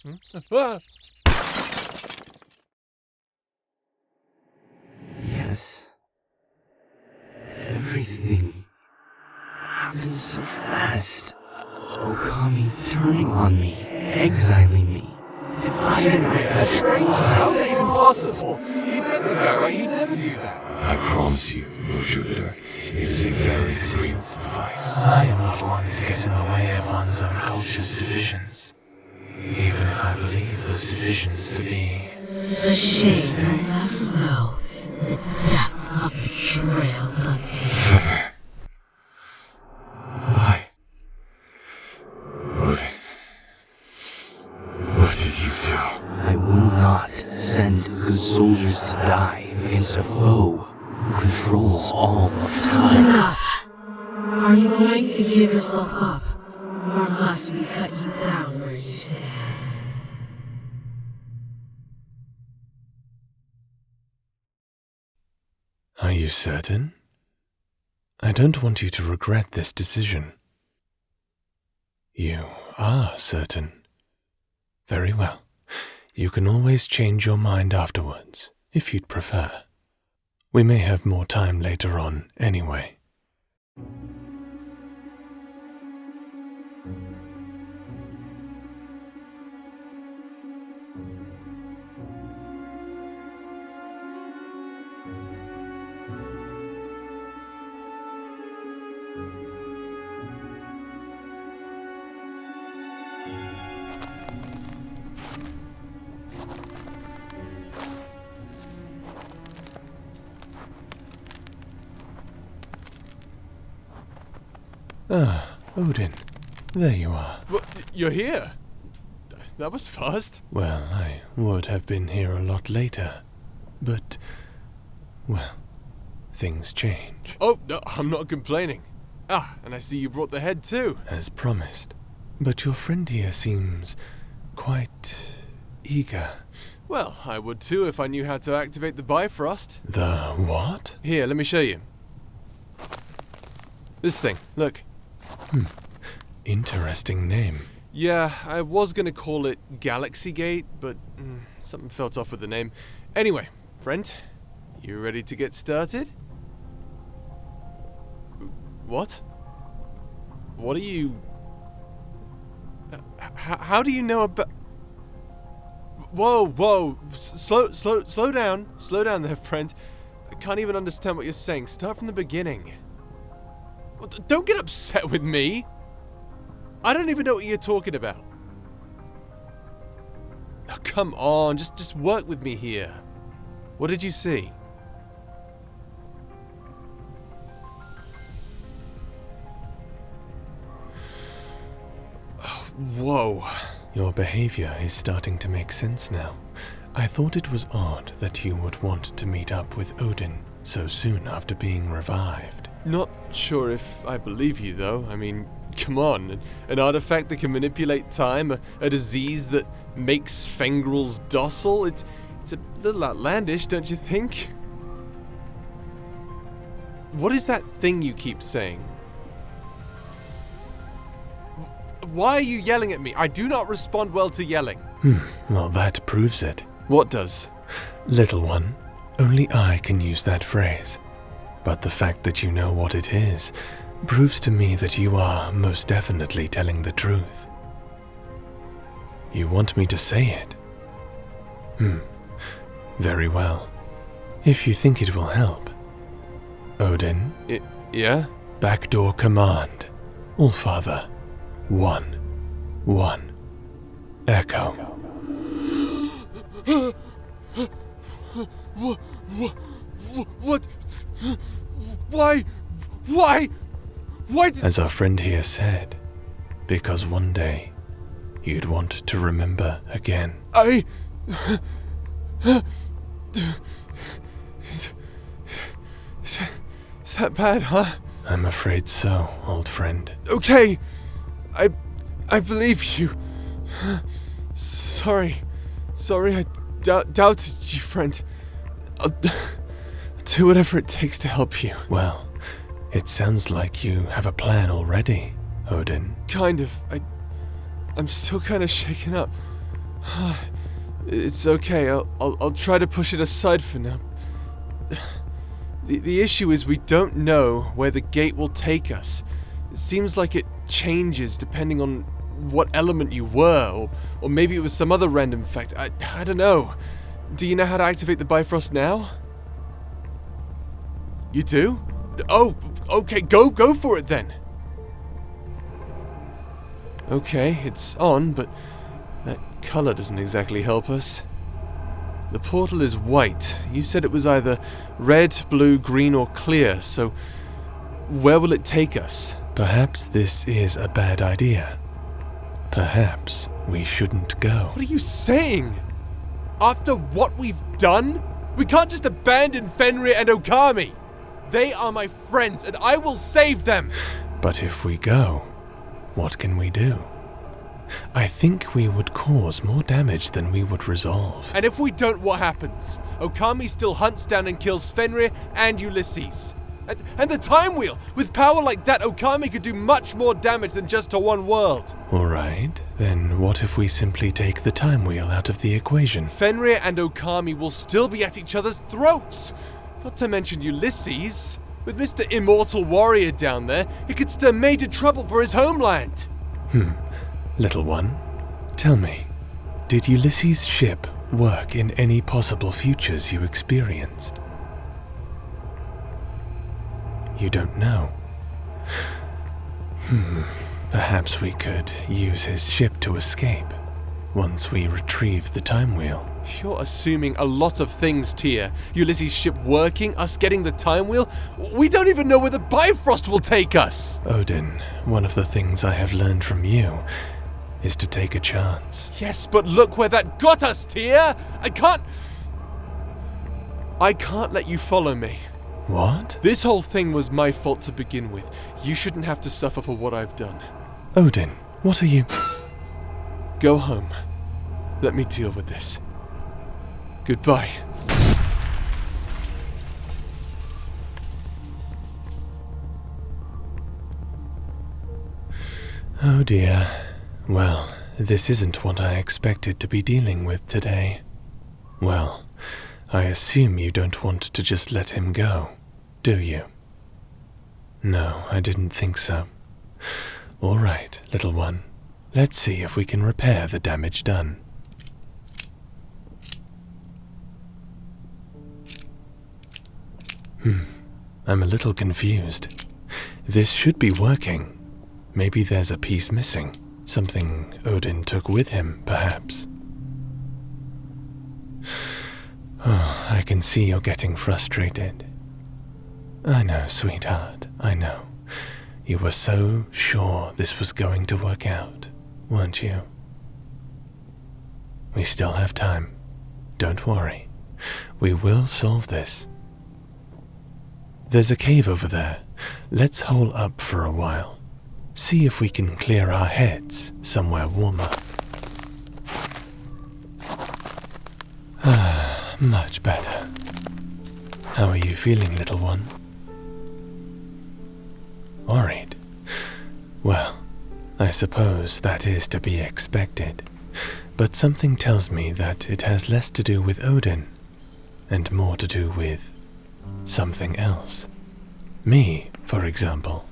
Ah! Yes. Everything happens so fast. Okami turning on me, exiling me, dividing my attributes. How's that even possible? You met the guy, right? He'd never do that. I promise you, Lord Jupiter, it is a very real device. I am not one to get in the way of one's own culture's decisions, even if I believe those decisions to be... The shade will never know the depth of betrayal, Lucy. Why? Odin, what did you do? I will not send good soldiers to die against a foe who controls all of time. Enough! Are you going to give yourself up, or must we cut you down where you stand? Are you certain? I don't want you to regret this decision. You are certain. Very well. You can always change your mind afterwards, if you'd prefer. We may have more time later on, anyway. Ah, Odin. There you are. What? You're here? That was fast. Well, I would have been here a lot later, but, well, things change. Oh, no, I'm not complaining. Ah, and I see you brought the head too. As promised. But your friend here seems quite eager. Well, I would too if I knew how to activate the Bifrost. The what? Here, let me show you. This thing, look. Interesting name. Yeah, I was gonna call it Galaxy Gate, but something felt off with the name. Anyway, friend, you ready to get started? What? What are you... How do you know about... Whoa, slow down. Slow down there, friend. I can't even understand what you're saying. Start from the beginning. Well, don't get upset with me. I don't even know what you're talking about. Oh, come on, just work with me here. What did you see? Oh, whoa. Your behavior is starting to make sense now. I thought it was odd that you would want to meet up with Odin so soon after being revived. Not sure if I believe you, though. I mean, come on. An artifact that can manipulate time, a disease that makes Fengrils docile. It's a little outlandish, don't you think? What is that thing you keep saying? Why are you yelling at me? I do not respond well to yelling. Well, that proves it. What does? Little one, only I can use that phrase. But the fact that you know what it is proves to me that you are most definitely telling the truth. You want me to say it? Very well. If you think it will help. Odin? Yeah? Backdoor command. Allfather. 1. Echo. What? Why? As our friend here said, because one day you'd want to remember again. Is that bad, huh? I'm afraid so, old friend. Okay, I believe you. Sorry, I doubted you, friend. I'll do whatever it takes to help you. Well, it sounds like you have a plan already, Odin. Kind of. I'm still kind of shaken up. It's okay, I'll try to push it aside for now. The issue is we don't know where the gate will take us. It seems like it changes depending on what element you were, or maybe it was some other random fact. I don't know. Do you know how to activate the Bifrost now? You do? Oh, okay, go for it then. Okay, it's on, but that color doesn't exactly help us. The portal is white. You said it was either red, blue, green, or clear, so where will it take us? Perhaps this is a bad idea. Perhaps we shouldn't go. What are you saying? After what we've done? We can't just abandon Fenrir and Okami. They are my friends, and I will save them. But if we go, what can we do? I think we would cause more damage than we would resolve. And if we don't, what happens? Okami still hunts down and kills Fenrir and Ulysses. And the Time Wheel! With power like that, Okami could do much more damage than just to one world. Alright, then what if we simply take the Time Wheel out of the equation? Fenrir and Okami will still be at each other's throats. Not to mention Ulysses. With Mr. Immortal Warrior down there, he could stir major trouble for his homeland. Little one, tell me, did Ulysses' ship work in any possible futures you experienced? You don't know. Perhaps we could use his ship to escape once we retrieve the Time Wheel. You're assuming a lot of things, Tia. Ulysses' ship working, us getting the Time Wheel. We don't even know where the Bifrost will take us. Odin, one of the things I have learned from you is to take a chance. Yes, but look where that got us, Tia. I can't let you follow me. What? This whole thing was my fault to begin with. You shouldn't have to suffer for what I've done. Odin, what are you... Go home. Let me deal with this. Goodbye. Oh dear. Well, this isn't what I expected to be dealing with today. Well, I assume you don't want to just let him go, do you? No, I didn't think so. All right, little one. Let's see if we can repair the damage done. I'm a little confused. This should be working. Maybe there's a piece missing. Something Odin took with him, perhaps. Oh, I can see you're getting frustrated. I know, sweetheart, I know. You were so sure this was going to work out, weren't you? We still have time. Don't worry. We will solve this. There's a cave over there. Let's hole up for a while. See if we can clear our heads somewhere warmer. Much better. How are you feeling, little one? Worried? Well, I suppose that is to be expected. But something tells me that it has less to do with Odin and more to do with something else. Me, for example.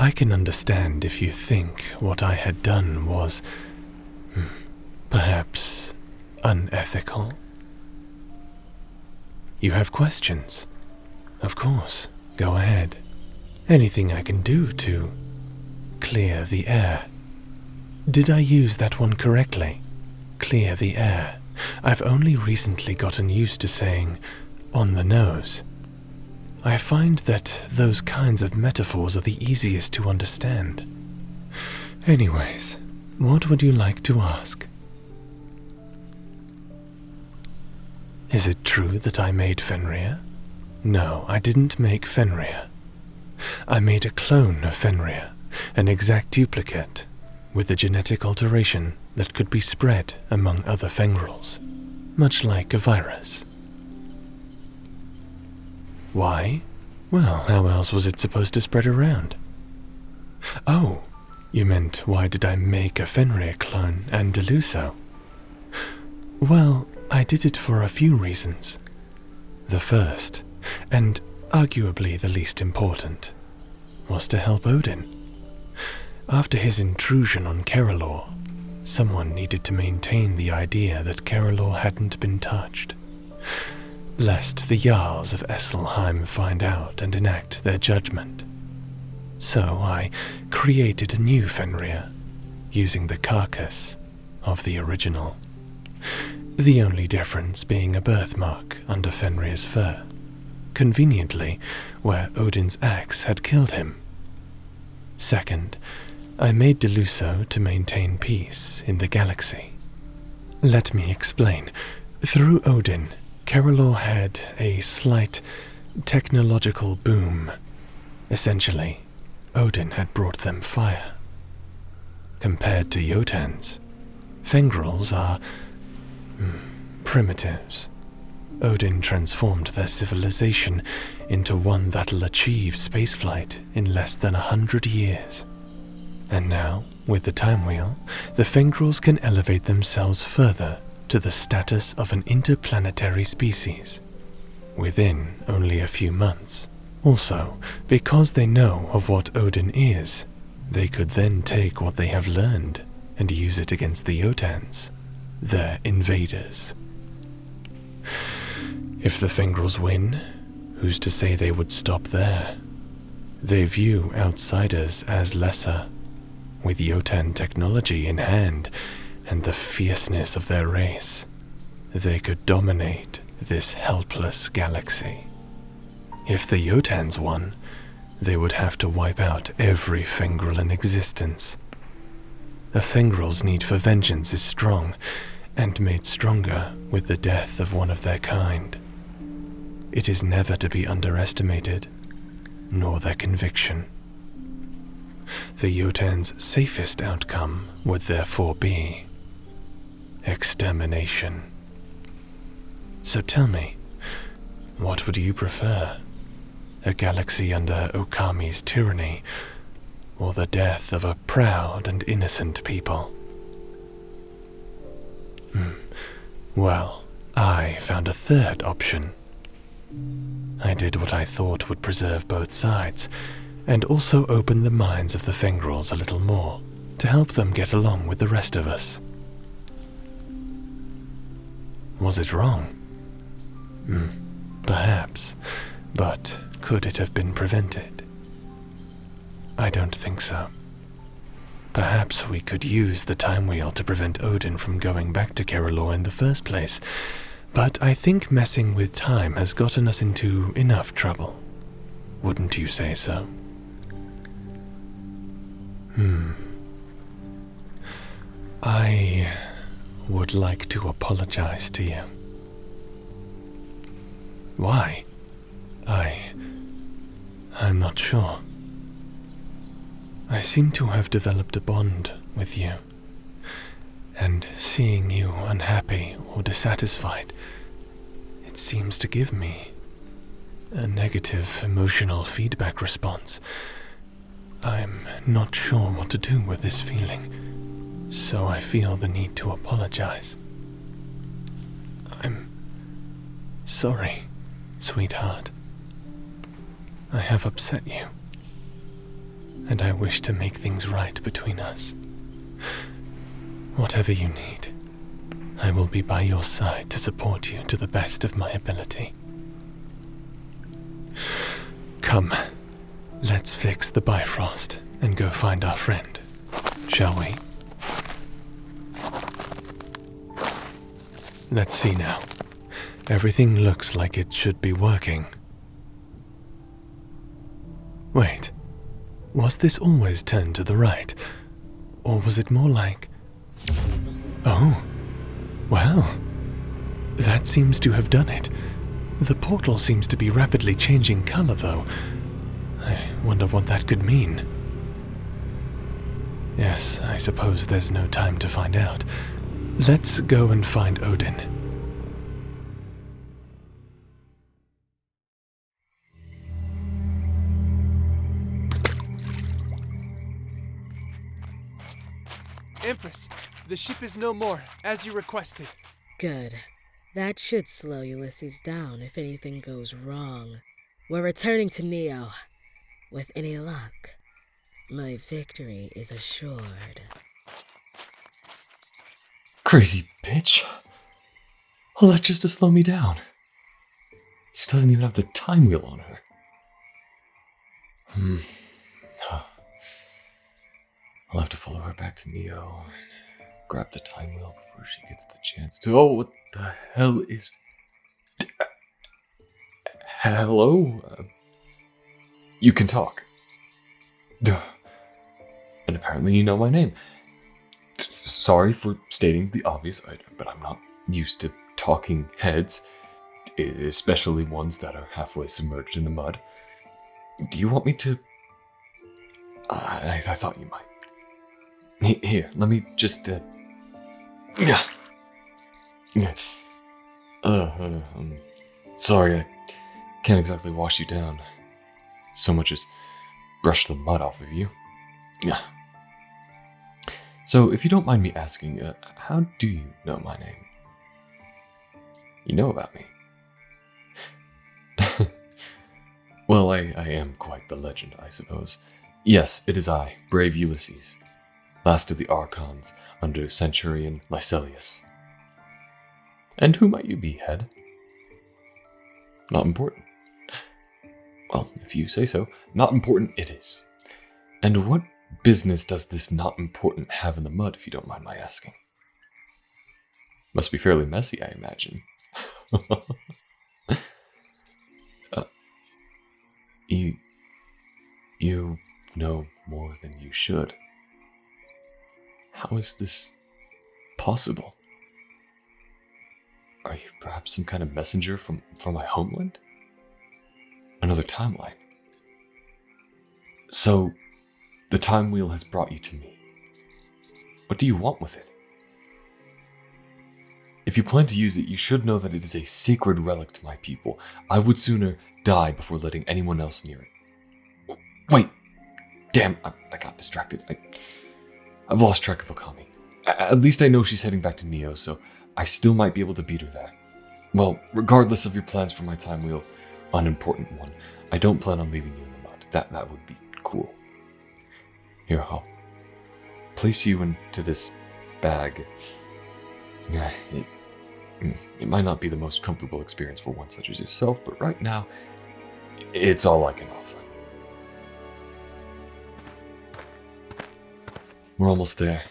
I can understand if you think what I had done was, perhaps, unethical. You have questions? Of course, go ahead. Anything I can do to clear the air. Did I use that one correctly? Clear the air. I've only recently gotten used to saying, on the nose. I find that those kinds of metaphors are the easiest to understand. Anyways, what would you like to ask? Is it true that I made Fenrir? No, I didn't make Fenrir. I made a clone of Fenrir, an exact duplicate, with a genetic alteration that could be spread among other Fengrils, much like a virus. Why? Well, how else was it supposed to spread around? Oh, You meant, why did I make a Fenrir clone and do so? Well, I did it for a few reasons. The first, and arguably the least important, was to help Odin. After his intrusion on Keralor, someone needed to maintain the idea that Keralor hadn't been touched, lest the Jarls of Esselheim find out and enact their judgment. So I created a new Fenrir, using the carcass of the original. The only difference being a birthmark under Fenrir's fur, conveniently where Odin's axe had killed him. Second, I made Deluso to maintain peace in the galaxy. Let me explain. Through Odin, Keralor had a slight technological boom. Essentially, Odin had brought them fire. Compared to Jotuns, Fengrels are primitives. Odin transformed their civilization into one that'll achieve spaceflight in less than 100 years. And now, with the Time Wheel, the Fengrels can elevate themselves further to the status of an interplanetary species within only a few months. Also, because they know of what Odin is, they could then take what they have learned and use it against the Jotuns, their invaders. If the Fengrels win, who's to say they would stop there? They view outsiders as lesser. With Jotun technology in hand and the fierceness of their race, they could dominate this helpless galaxy. If the Jotuns won, they would have to wipe out every Fengrel in existence. A Fengrel's need for vengeance is strong, and made stronger with the death of one of their kind. It is never to be underestimated, nor their conviction. The Jotun's safest outcome would therefore be extermination. So tell me, what would you prefer? A galaxy under Okami's tyranny, or the death of a proud and innocent people? Well, I found a third option. I did what I thought would preserve both sides, and also open the minds of the Fengrels a little more, to help them get along with the rest of us. Was it wrong? Perhaps, but could it have been prevented? I don't think so. Perhaps we could use the Time Wheel to prevent Odin from going back to Keralor in the first place, but I think messing with time has gotten us into enough trouble. Wouldn't you say so? I would like to apologize to you. Why? I'm not sure. I seem to have developed a bond with you, and seeing you unhappy or dissatisfied, it seems to give me a negative emotional feedback response. I'm not sure what to do with this feeling, so I feel the need to apologize. I'm sorry, sweetheart. I have upset you, and I wish to make things right between us. Whatever you need, I will be by your side to support you to the best of my ability. Come, let's fix the Bifrost and go find our friend, shall we? Let's see now. Everything looks like it should be working. Wait, was this always turned to the right? Or was it more like... Oh, well, that seems to have done it. The portal seems to be rapidly changing color, though. I wonder what that could mean. Yes, I suppose there's no time to find out. Let's go and find Odin. Empress, the ship is no more, as you requested. Good. That should slow Ulysses down if anything goes wrong. We're returning to Neo. With any luck, my victory is assured. Crazy bitch. All that just to slow me down. She doesn't even have the time wheel on her. I'll have to follow her back to Neo and grab the time wheel before she gets the chance to. Oh, what the hell is. Hello? You can talk. Duh. And apparently you know my name. Sorry for stating the obvious, but I'm not used to talking heads, especially ones that are halfway submerged in the mud. Do you want me to... I thought you might. Here, let me just... Sorry, I can't exactly wash you down. So much as brush the mud off of you. Yeah. So, if you don't mind me asking, how do you know my name? You know about me. Well, I am quite the legend, I suppose. Yes, it is I, brave Ulysses, last of the Archons under Centurion Lycelius. And who might you be, head? Not important. Well, if you say so, not important it is. And what business does this not important have in the mud, if you don't mind my asking? Must be fairly messy, I imagine. You know more than you should. How is this possible? Are you perhaps some kind of messenger from my homeland? Another timeline? So, the time wheel has brought you to me. What do you want with it? If you plan to use it, you should know that it is a sacred relic to my people. I would sooner die before letting anyone else near it. Wait! Damn, I got distracted. I've lost track of Okami. At least I know she's heading back to Neo, so I still might be able to beat her there. Well, regardless of your plans for my time wheel, unimportant one, I don't plan on leaving you in the mud. That would be cool. Here, I'll place you into this bag. It might not be the most comfortable experience for one such as yourself, but right now, it's all I can offer. We're almost there.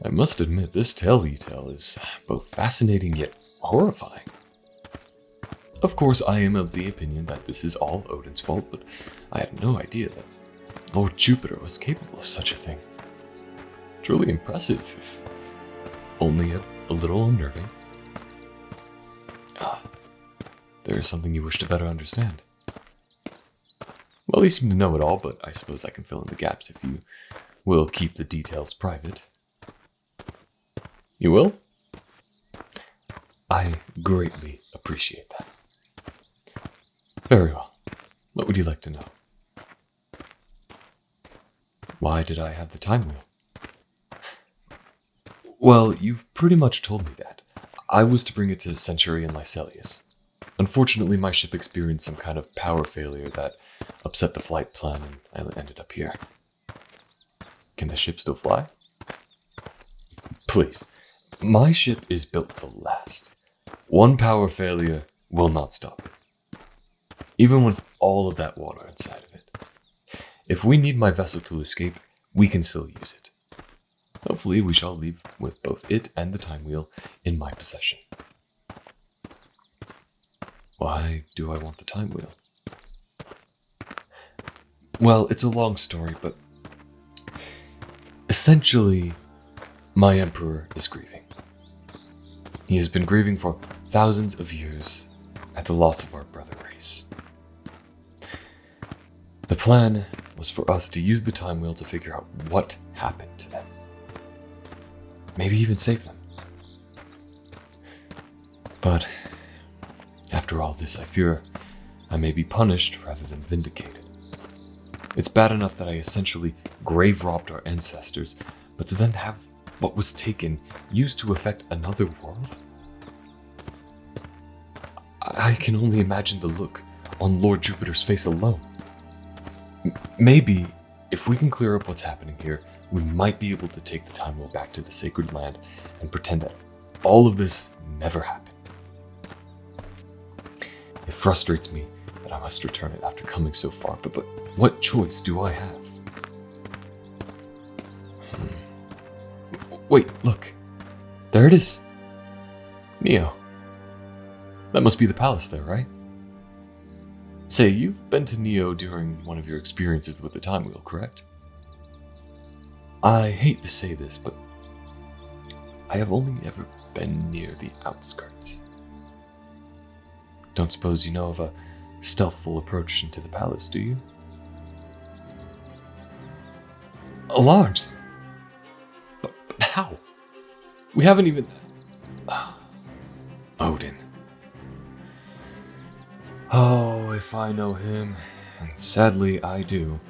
I must admit, this tale you tell is both fascinating yet horrifying. Of course, I am of the opinion that this is all Odin's fault, but I had no idea that Lord Jupiter was capable of such a thing. Truly impressive, if only a little unnerving. There is something you wish to better understand. Well, you seem to know it all, but I suppose I can fill in the gaps if you will keep the details private. You will? I greatly appreciate that. Very well. What would you like to know? Why did I have the time wheel? Well, you've pretty much told me that. I was to bring it to Centurion Lycelius. Unfortunately, my ship experienced some kind of power failure that upset the flight plan, and I ended up here. Can the ship still fly? Please. My ship is built to last. One power failure will not stop it. Even with all of that water inside of it. If we need my vessel to escape, we can still use it. Hopefully we shall leave with both it and the time wheel in my possession. Why do I want the time wheel? Well, it's a long story, but essentially, my emperor is grieving. He has been grieving for thousands of years at the loss of our brother race. The plan was for us to use the time wheel to figure out what happened to them. Maybe even save them. But after all this, I fear I may be punished rather than vindicated. It's bad enough that I essentially grave robbed our ancestors, but to then have what was taken used to affect another world? I can only imagine the look on Lord Jupiter's face alone. Maybe, if we can clear up what's happening here, we might be able to take the Time Wheel back to the sacred land and pretend that all of this never happened. It frustrates me that I must return it after coming so far, but what choice do I have? Wait, look. There it is. Neo. That must be the palace there, right? Say, you've been to Neo during one of your experiences with the Time Wheel, correct? I hate to say this, but I have only ever been near the outskirts. Don't suppose you know of a stealthful approach into the palace, do you? Alarms! But how? We haven't even... Odin. Oh, if I know him, and sadly I do,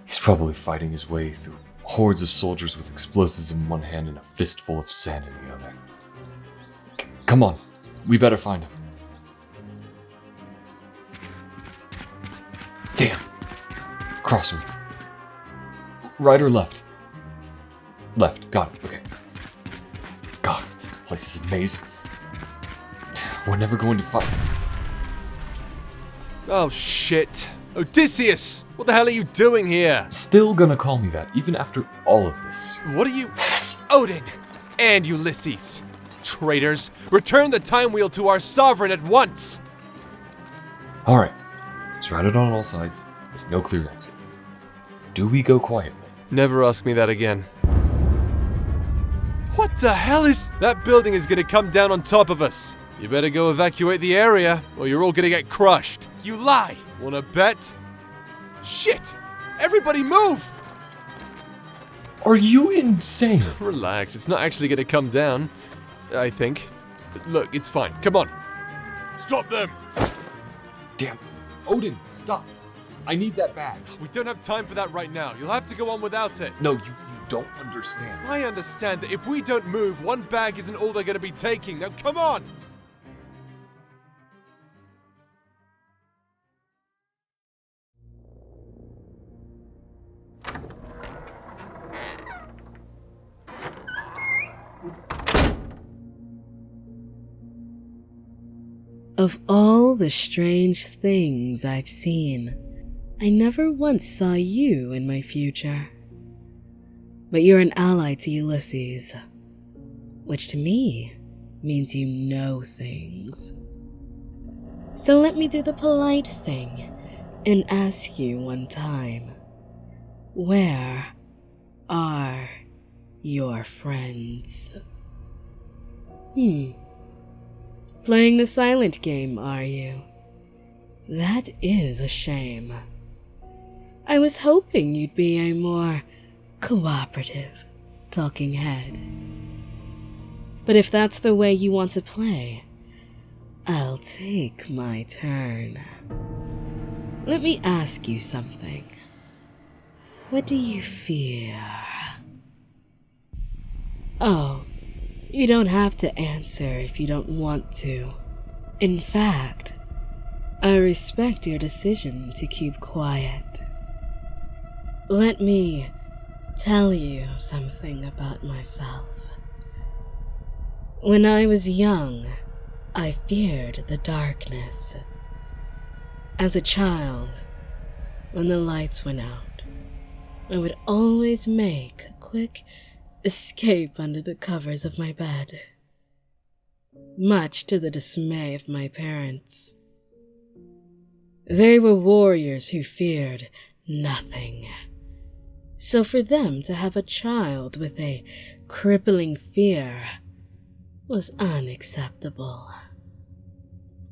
he's probably fighting his way through hordes of soldiers with explosives in one hand and a fistful of sand in the other. Come on, we better find him. Damn. Crossroads. Right or left? Left, got it, okay. God, this place is a maze. We're never going to find... Oh shit. Odysseus! What the hell are you doing here? Still gonna call me that, even after all of this. What are you... Odin! And Ulysses! Traitors! Return the Time Wheel to our sovereign at once! Alright, surrounded on all sides, with no clear exit. Do we go quietly? Never ask me that again. What the hell is... That building is gonna come down on top of us. You better go evacuate the area, or you're all gonna get crushed. You lie! Wanna bet? Shit! Everybody move! Are you insane? Relax, it's not actually gonna come down. I think. Look, it's fine. Come on. Stop them! Damn. Odin, stop. I need that bag. We don't have time for that right now. You'll have to go on without it. No, you don't understand. I understand that if we don't move, one bag isn't all they're gonna be taking. Now come on! Of all the strange things I've seen, I never once saw you in my future. But you're an ally to Ulysses, which to me means you know things. So let me do the polite thing and ask you one time, where are your friends? Playing the silent game, are you? That is a shame. I was hoping you'd be a more cooperative talking head. But if that's the way you want to play, I'll take my turn. Let me ask you something. What do you fear? Oh, you don't have to answer if you don't want to. In fact, I respect your decision to keep quiet. Let me tell you something about myself. When I was young, I feared the darkness. As a child, when the lights went out, I would always make a quick escape under the covers of my bed, much to the dismay of my parents. They were warriors who feared nothing, so for them to have a child with a crippling fear was unacceptable.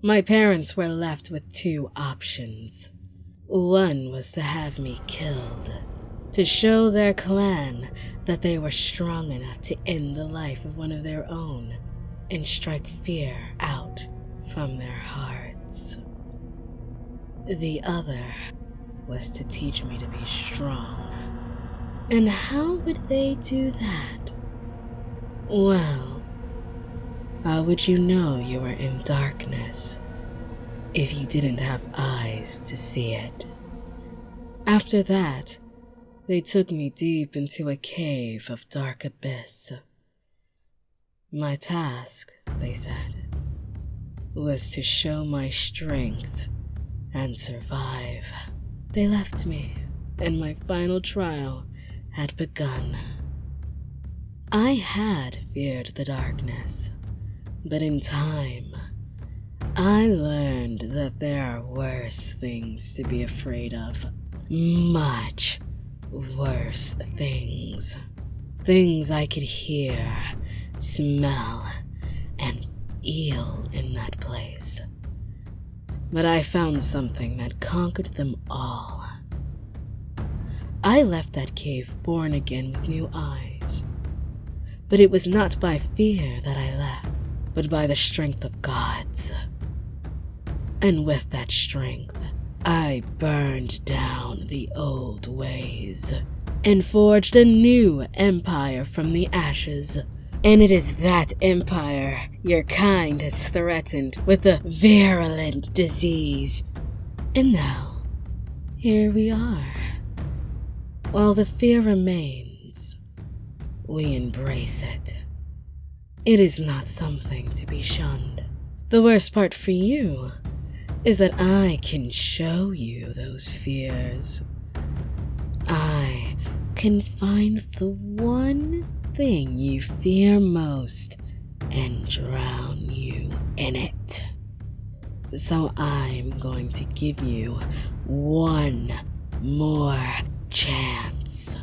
My parents were left with two options. One was to have me killed, to show their clan that they were strong enough to end the life of one of their own and strike fear out from their hearts. The other was to teach me to be strong, And how would they do that? Well, how would you know you were in darkness if you didn't have eyes to see it? After that, they took me deep into a cave of dark abyss. My task, they said, was to show my strength and survive. They left me, and my final trial had begun. I had feared the darkness, but in time, I learned that there are worse things to be afraid of. Much worse things. Things I could hear, smell, and feel in that place. But I found something that conquered them all. I left that cave born again with new eyes. But it was not by fear that I left, but by the strength of gods. And with that strength, I burned down the old ways and forged a new empire from the ashes. And it is that empire your kind has threatened with a virulent disease. And now, here we are. While the fear remains, we embrace it. It is not something to be shunned. The worst part for you is that I can show you those fears. I can find the one thing you fear most and drown you in it. So I'm going to give you one more chance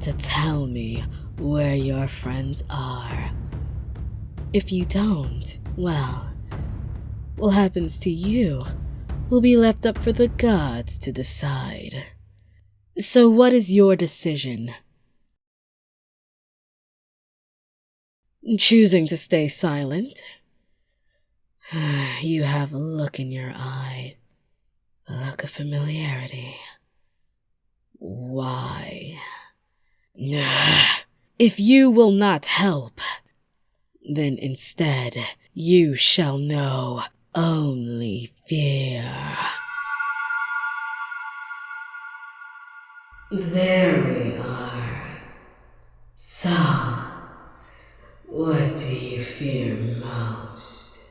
to tell me where your friends are. If you don't, well, what happens to you will be left up for the gods to decide. So what is your decision? Choosing to stay silent? You have a look in your eye, a look of familiarity. Why? If you will not help, then instead you shall know only fear. There we are. So, what do you fear most?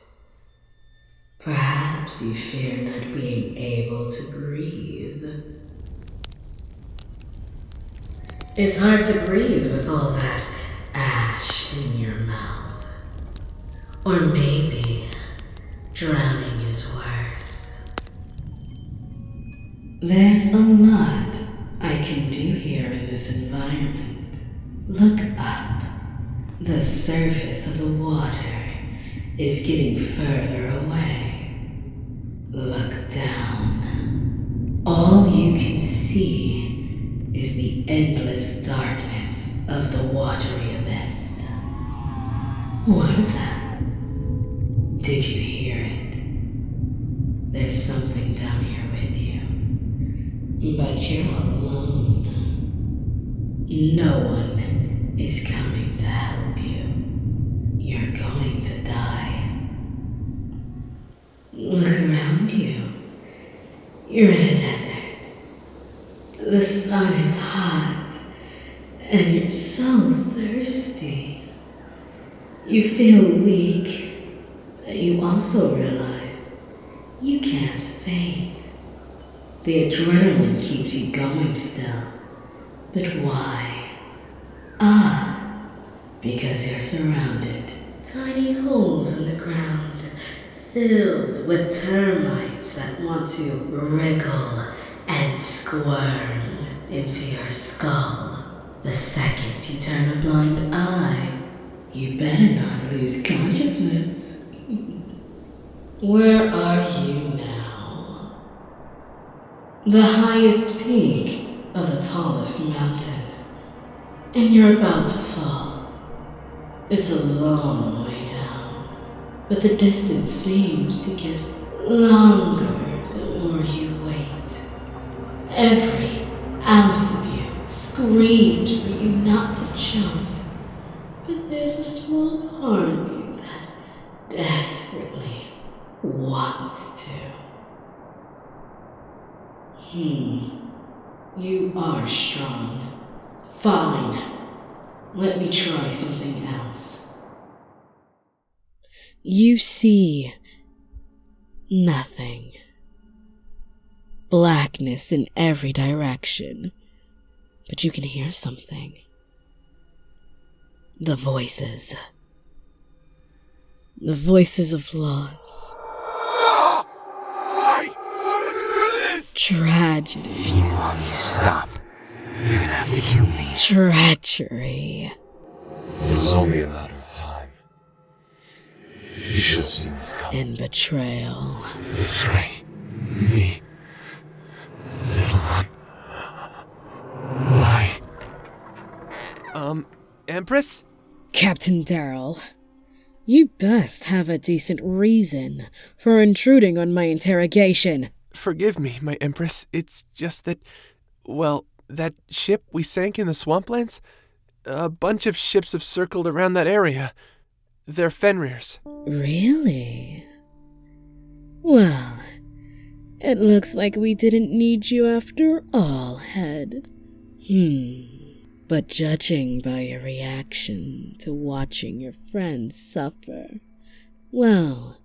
Perhaps you fear not being able to breathe. It's hard to breathe with all that ash in your mouth. Or maybe drowning is worse. There's a lot I can do here in this environment. Look up. The surface of the water is getting further away. Look down. All you can see is the endless darkness of the watery abyss. What was that? Did you hear it? There's something down here with you. But you're all alone. No one is coming to help you. You're going to die. Look around you. You're in a desert. The sun is hot, and you're so thirsty. You feel weak, but you also realize you can't faint. The adrenaline keeps you going still. But why? Because you're surrounded. Tiny holes in the ground, filled with termites that want to wriggle and squirm into your skull. The second you turn a blind eye, you better not lose consciousness. Where are you now? The highest peak of the tallest mountain, and you're about to fall. It's a long way down, but the distance seems to get longer the more you wait. Every ounce of you screams screamed for you not to jump, but there's a small part of you that desperately wants to. You are strong. Fine. Let me try something else. You see nothing. Blackness in every direction. But you can hear something. The voices. The voices of loss. Tragedy. If you want me to stop, you're gonna have to kill me. Treachery. It was only a matter of time. You should have seen this coming. And betrayal. Betray me, little one. Why? Empress? Captain Darrell, you best have a decent reason for intruding on my interrogation. Forgive me, my Empress. It's just that, well, that ship we sank in the swamplands? A bunch of ships have circled around that area. They're Fenrir's. Really? Well, it looks like we didn't need you after all, Head. But judging by your reaction to watching your friends suffer, well,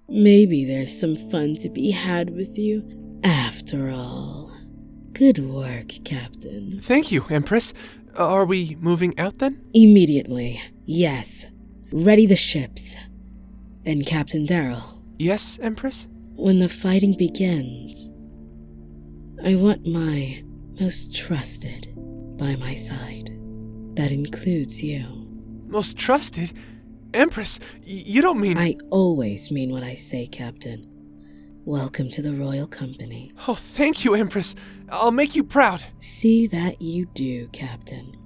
maybe there's some fun to be had with you after all. Good work, Captain. Thank you, Empress. Are we moving out then? Immediately, yes. Ready the ships. And Captain Darrell, Yes, Empress? when the fighting begins, I want my most trusted by my side. That includes you. Most trusted? Empress, you don't mean... I always mean what I say, Captain. Welcome to the Royal Company. Oh, thank you, Empress. I'll make you proud. See that you do, Captain.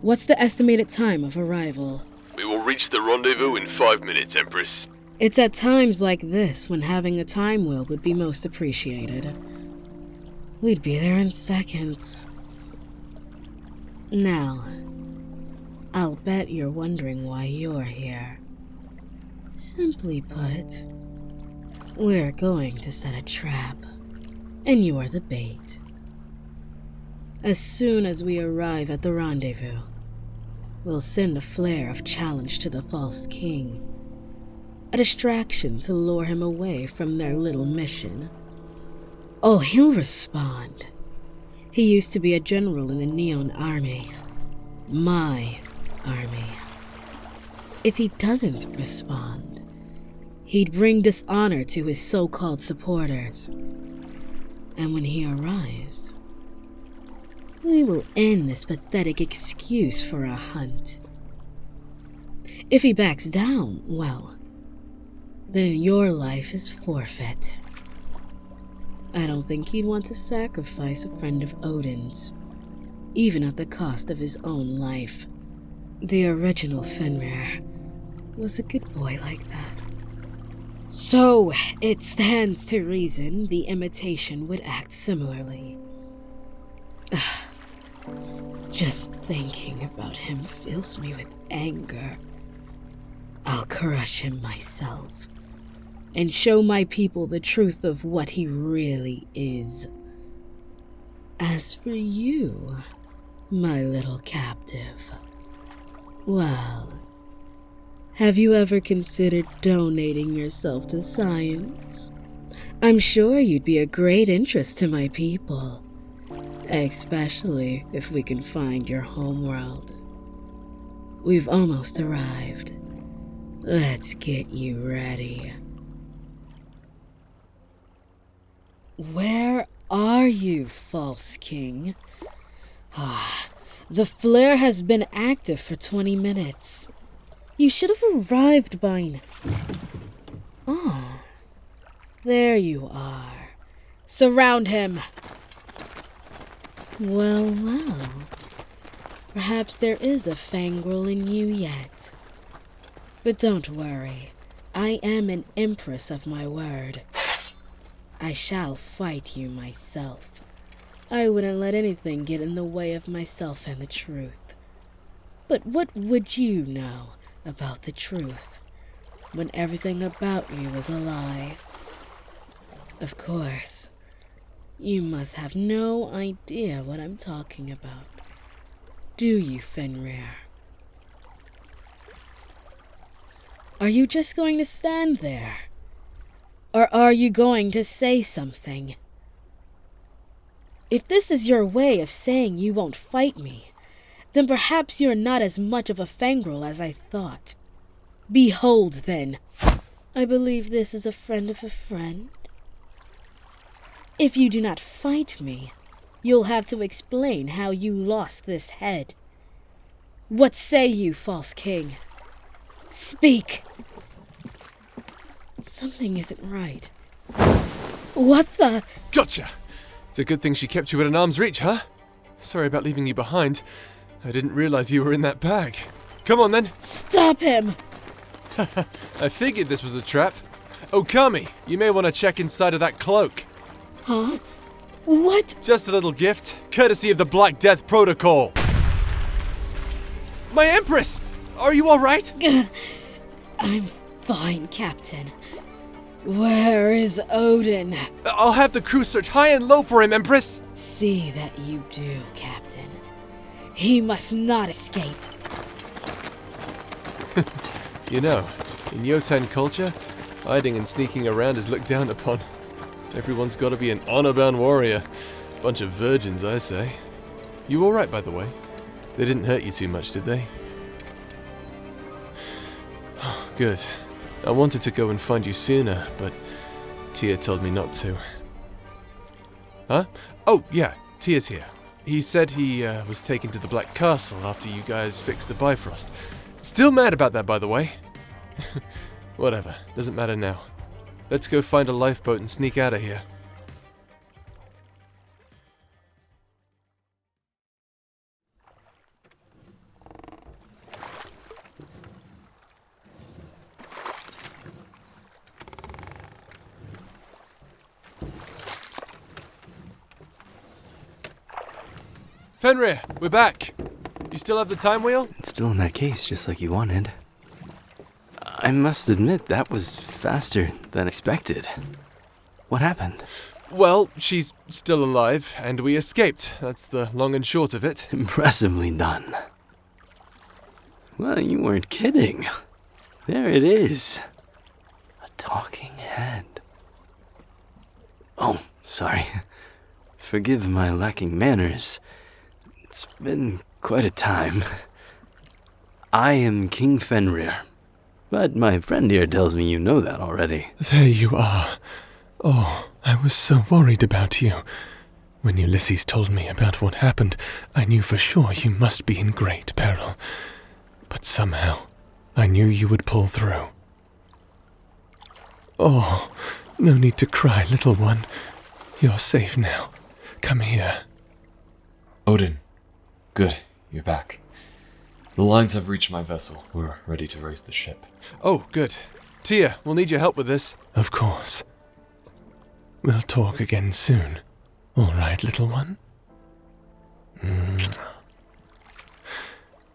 What's the estimated time of arrival? We will reach the rendezvous in 5 minutes, Empress. It's at times like this when having a time wheel would be most appreciated. We'd be there in seconds. Now, I'll bet you're wondering why you're here. Simply put, we're going to set a trap, and you are the bait. As soon as we arrive at the rendezvous, we'll send a flare of challenge to the false king, a distraction to lure him away from their little mission. Oh, he'll respond. He used to be a general in the Neon Army. My army. If he doesn't respond, he'd bring dishonor to his so-called supporters. And when he arrives, we will end this pathetic excuse for a hunt. If he backs down, well, then your life is forfeit. I don't think he'd want to sacrifice a friend of Odin's, even at the cost of his own life. The original Fenrir was a good boy like that. So, it stands to reason the imitation would act similarly. Just thinking about him fills me with anger. I'll crush him myself and show my people the truth of what he really is. As for you, my little captive, well, have you ever considered donating yourself to science? I'm sure you'd be a great interest to my people, especially if we can find your homeworld. We've almost arrived. Let's get you ready. Where are you, false king? The flare has been active for 20 minutes. You should have arrived by now. There you are. Surround him. Well. Perhaps there is a fangirl in you yet. But don't worry. I am an empress of my word. I shall fight you myself. I wouldn't let anything get in the way of myself and the truth. But what would you know about the truth when everything about you is a lie? Of course, you must have no idea what I'm talking about. Do you, Fenrir? Are you just going to stand there? Or are you going to say something? If this is your way of saying you won't fight me, then perhaps you're not as much of a Fenrir as I thought. Behold, then, I believe this is a friend of a friend. If you do not fight me, you'll have to explain how you lost this head. What say you, false king? Speak! Something isn't right. What the? Gotcha! It's a good thing she kept you at an arm's reach, huh? Sorry about leaving you behind. I didn't realize you were in that bag. Come on, then. Stop him! I figured this was a trap. Okami, you may want to check inside of that cloak. Huh? What? Just a little gift, courtesy of the Black Death Protocol. My Empress! Are you alright? I'm fine, Captain. Where is Odin? I'll have the crew search high and low for him, Empress! See that you do, Captain. He must not escape. You know, in Yotan culture, hiding and sneaking around is looked down upon. Everyone's gotta be an honor-bound warrior. Bunch of virgins, I say. You alright, by the way? They didn't hurt you too much, did they? Good. I wanted to go and find you sooner, but Tia told me not to. Huh? Oh, yeah, Tia's here. He said he was taken to the Black Castle after you guys fixed the Bifrost. Still mad about that, by the way. Whatever, doesn't matter now. Let's go find a lifeboat and sneak out of here. Fenrir, we're back. You still have the time wheel? It's still in that case, just like you wanted. I must admit, that was faster than expected. What happened? Well, she's still alive, and we escaped. That's the long and short of it. Impressively done. Well, you weren't kidding. There it is. A talking head. Oh, sorry. Forgive my lacking manners. It's been quite a time. I am King Fenrir, but my friend here tells me you know that already. There you are. Oh, I was so worried about you. When Ulysses told me about what happened, I knew for sure you must be in great peril. But somehow, I knew you would pull through. Oh, no need to cry, little one. You're safe now. Come here. Odin. Good, you're back. The lines have reached my vessel. We're ready to raise the ship. Oh, good. Tia, we'll need your help with this. Of course. We'll talk again soon. All right, little one?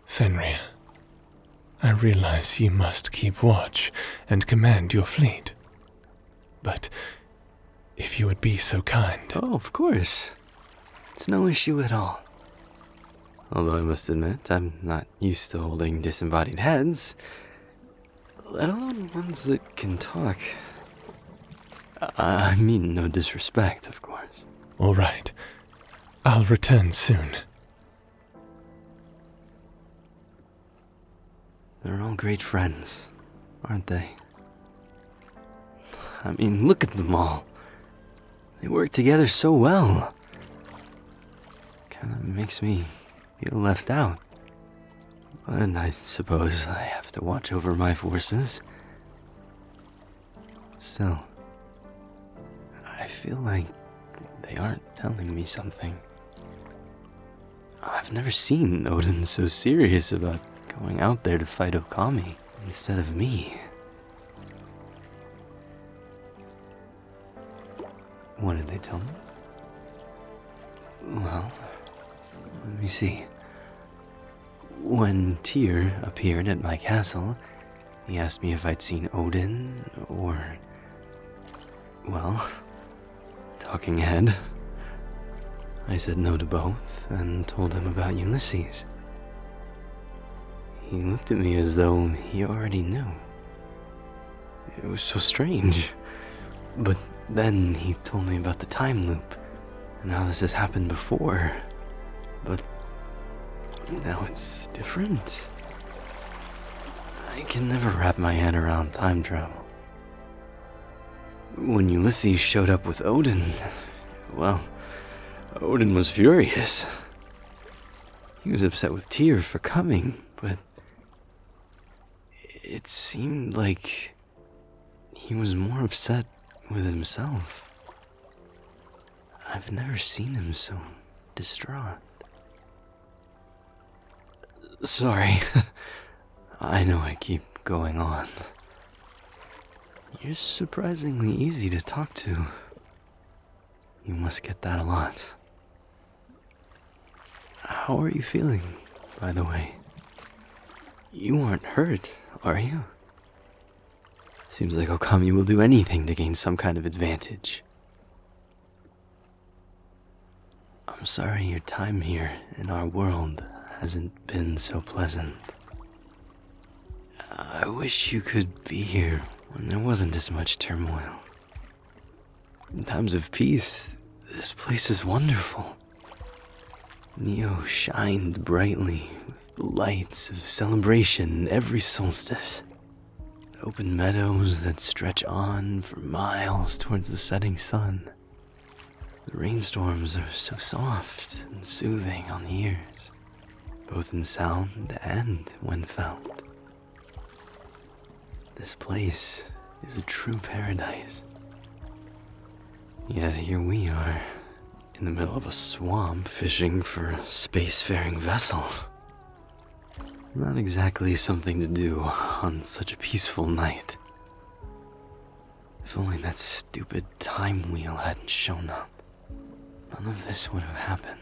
Fenrir, I realize you must keep watch and command your fleet. But if you would be so kind... Oh, of course. It's no issue at all. Although I must admit, I'm not used to holding disembodied heads, let alone ones that can talk. I mean no disrespect, of course. All right. I'll return soon. They're all great friends, aren't they? I mean, look at them all. They work together so well. Kinda makes me feel left out. But I suppose I have to watch over my forces. Still, I feel like they aren't telling me something. I've never seen Odin so serious about going out there to fight Okami instead of me. What did they tell me? Well, let me see. When Tyr appeared at my castle, he asked me if I'd seen Odin or, well, talking head. I said no to both and told him about Ulysses. He looked at me as though he already knew. It was so strange. But then he told me about the time loop and how this has happened before. But now it's different. I can never wrap my head around time travel. When Ulysses showed up with Odin, well, Odin was furious. He was upset with Tyr for coming, but it seemed like he was more upset with himself. I've never seen him so distraught. Sorry. I know I keep going on. You're surprisingly easy to talk to. You must get that a lot. How are you feeling, by the way? You aren't hurt, are you? Seems like Okami will do anything to gain some kind of advantage. I'm sorry your time here in our world hasn't been so pleasant. I wish you could be here when there wasn't as much turmoil. In times of peace, this place is wonderful. Neo shined brightly with lights of celebration every solstice. Open meadows that stretch on for miles towards the setting sun. The rainstorms are so soft and soothing on the ears, both in sound and when felt. This place is a true paradise. Yet here we are, in the middle of a swamp fishing for a spacefaring vessel. Not exactly something to do on such a peaceful night. If only that stupid time wheel hadn't shown up, none of this would have happened.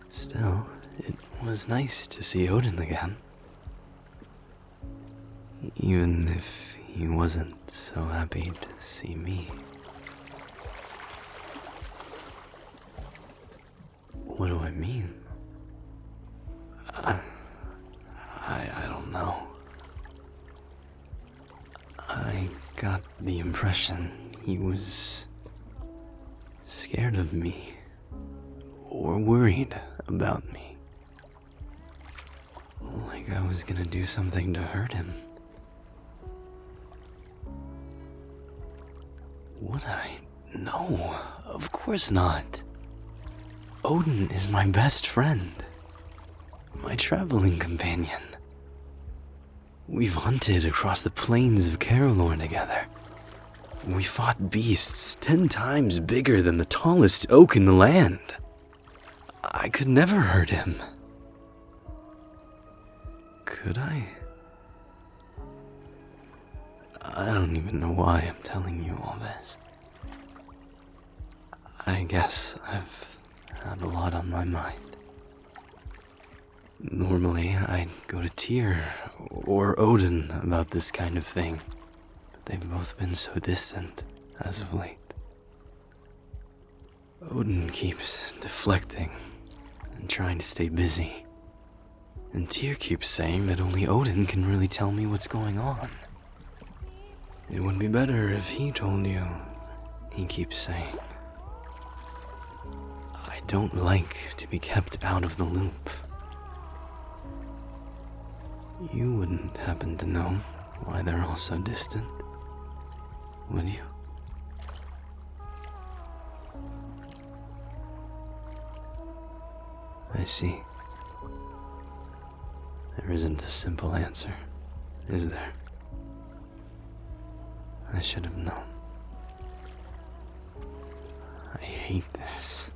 Still, it was nice to see Odin again. Even if he wasn't so happy to see me. What do I mean? I don't know. I got the impression he was scared of me or worried about me. Like I was gonna do something to hurt him. Would I? No, of course not. Odin is my best friend. My traveling companion. We've hunted across the plains of Carolorn together. We fought beasts 10 times bigger than the tallest oak in the land. I could never hurt him. Could I? I don't even know why I'm telling you all this. I guess I've had a lot on my mind. Normally, I'd go to Tyr or Odin about this kind of thing, but they've both been so distant as of late. Odin keeps deflecting and trying to stay busy, and Tyr keeps saying that only Odin can really tell me what's going on. It would be better if he told you, he keeps saying. I don't like to be kept out of the loop. You wouldn't happen to know why they're all so distant, would you? I see. There isn't a simple answer, is there? I should have known. I hate this.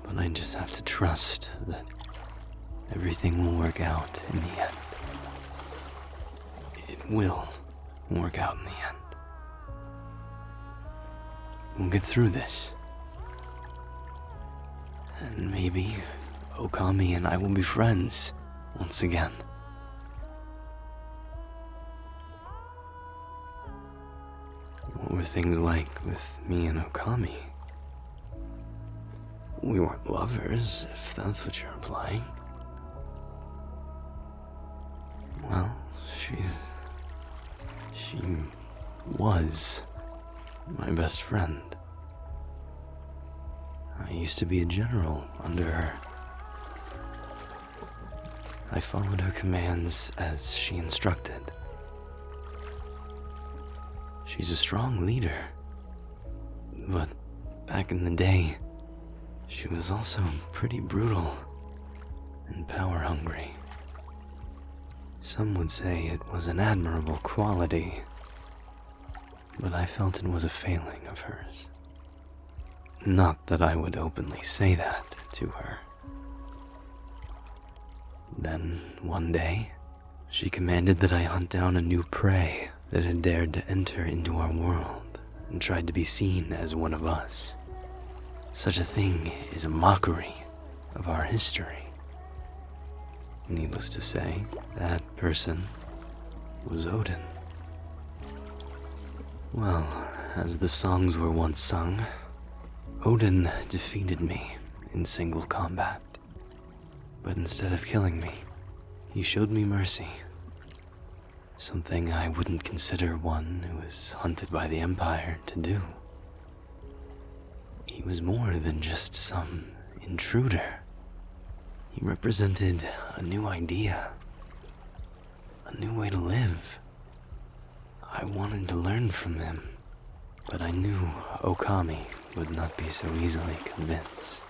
But I just have to trust that everything will work out in the end. It will work out in the end. We'll get through this. And maybe Okami and I will be friends once again. What were things like with me and Okami? We weren't lovers, if that's what you're implying. Well, she was my best friend. I used to be a general under her. I followed her commands as she instructed. She's a strong leader, but back in the day, she was also pretty brutal and power-hungry. Some would say it was an admirable quality, but I felt it was a failing of hers. Not that I would openly say that to her. Then, one day, she commanded that I hunt down a new prey that had dared to enter into our world and tried to be seen as one of us. Such a thing is a mockery of our history. Needless to say, that person was Odin. Well, as the songs were once sung, Odin defeated me in single combat. But instead of killing me, he showed me mercy. Something I wouldn't consider one who is hunted by the Empire to do. He was more than just some intruder. He represented a new idea, a new way to live. I wanted to learn from him, but I knew Okami would not be so easily convinced.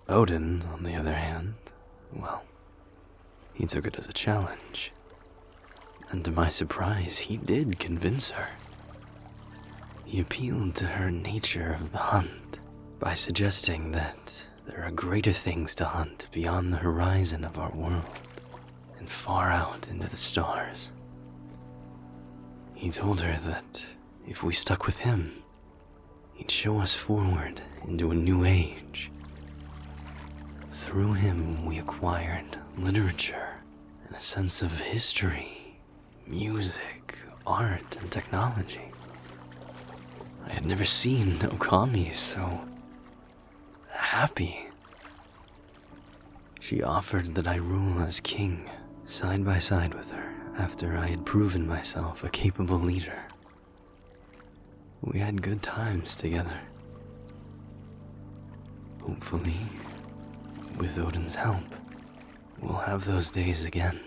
Odin, on the other hand, well, he took it as a challenge. And to my surprise, he did convince her. He appealed to her nature of the hunt by suggesting that there are greater things to hunt beyond the horizon of our world and far out into the stars. He told her that if we stuck with him, he'd show us forward into a new age. Through him, we acquired literature and a sense of history, music, art, and technology. I had never seen Okami so happy. She offered that I rule as king, side by side with her, after I had proven myself a capable leader. We had good times together. Hopefully, with Odin's help, we'll have those days again.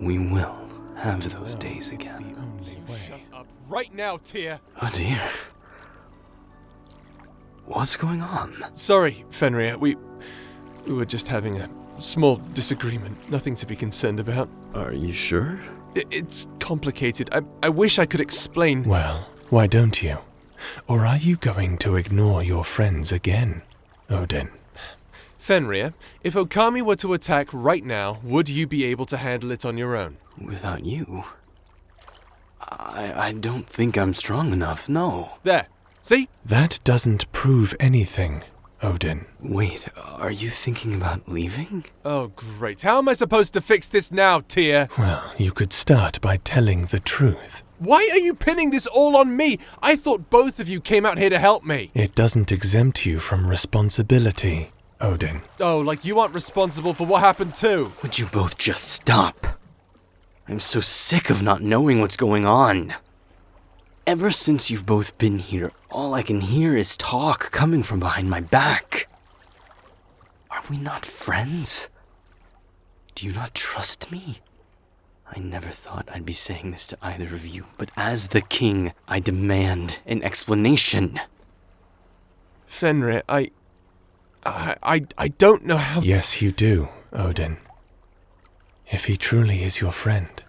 We will have those days again. Shut up right now, Tyr! Oh dear. What's going on? Sorry, Fenrir. We were just having a small disagreement. Nothing to be concerned about. Are you sure? It's complicated. I wish I could explain. Well, why don't you? Or are you going to ignore your friends again, Odin? Fenrir, if Okami were to attack right now, would you be able to handle it on your own? Without you? I don't think I'm strong enough, no. There. See? That doesn't prove anything, Odin. Wait, are you thinking about leaving? Oh, great. How am I supposed to fix this now, Tyr? Well, you could start by telling the truth. Why are you pinning this all on me? I thought both of you came out here to help me. It doesn't exempt you from responsibility, Odin. Oh, like you aren't responsible for what happened too. Would you both just stop? I'm so sick of not knowing what's going on. Ever since you've both been here, all I can hear is talk coming from behind my back. Are we not friends? Do you not trust me? I never thought I'd be saying this to either of you, but as the king, I demand an explanation. Fenrir, I don't know how Yes, you do, Odin. If he truly is your friend,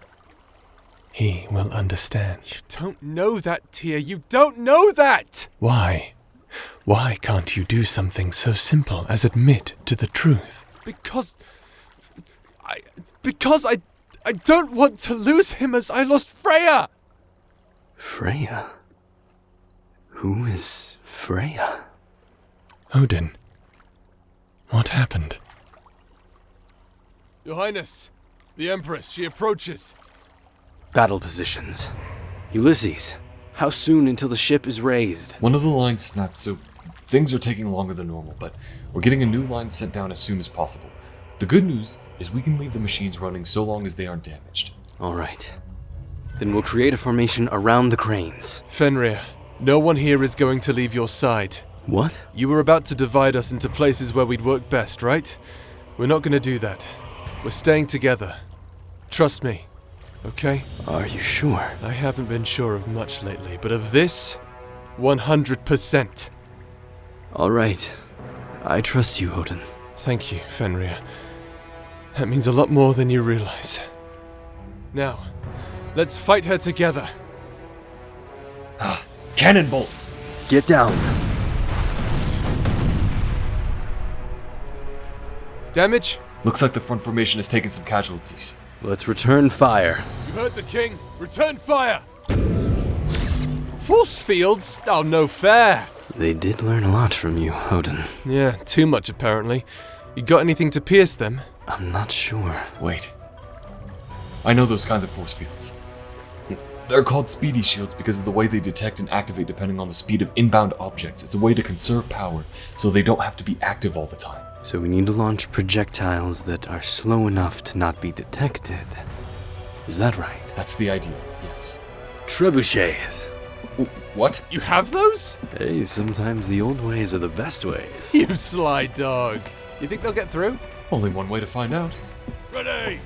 he will understand. You don't know that, Tyr. You don't know that! Why? Why can't you do something so simple as admit to the truth? Because I don't want to lose him as I lost Freya! Freya? Who is Freya? Odin, what happened? Your Highness, the Empress, she approaches. Battle positions. Ulysses, how soon until the ship is raised? One of the lines snapped, so things are taking longer than normal, but we're getting a new line sent down as soon as possible. The good news is we can leave the machines running so long as they aren't damaged. All right. Then we'll create a formation around the cranes. Fenrir, no one here is going to leave your side. What? You were about to divide us into places where we'd work best, right? We're not going to do that. We're staying together. Trust me, okay? Are you sure? I haven't been sure of much lately, but of this, 100%. All right. I trust you, Odin. Thank you, Fenrir. That means a lot more than you realize. Now, let's fight her together. Cannon bolts! Get down. Damage? Looks like the front formation has taken some casualties. Let's return fire. You heard the king. Return fire! Force fields? Oh, no fair. They did learn a lot from you, Odin. Yeah, too much apparently. You got anything to pierce them? I'm not sure. Wait. I know those kinds of force fields. They're called speedy shields because of the way they detect and activate depending on the speed of inbound objects. It's a way to conserve power so they don't have to be active all the time. So we need to launch projectiles that are slow enough to not be detected. Is that right? That's the idea, yes. Trebuchets. What? You have those? Hey, sometimes the old ways are the best ways. You sly dog. You think they'll get through? Only one way to find out. Ready!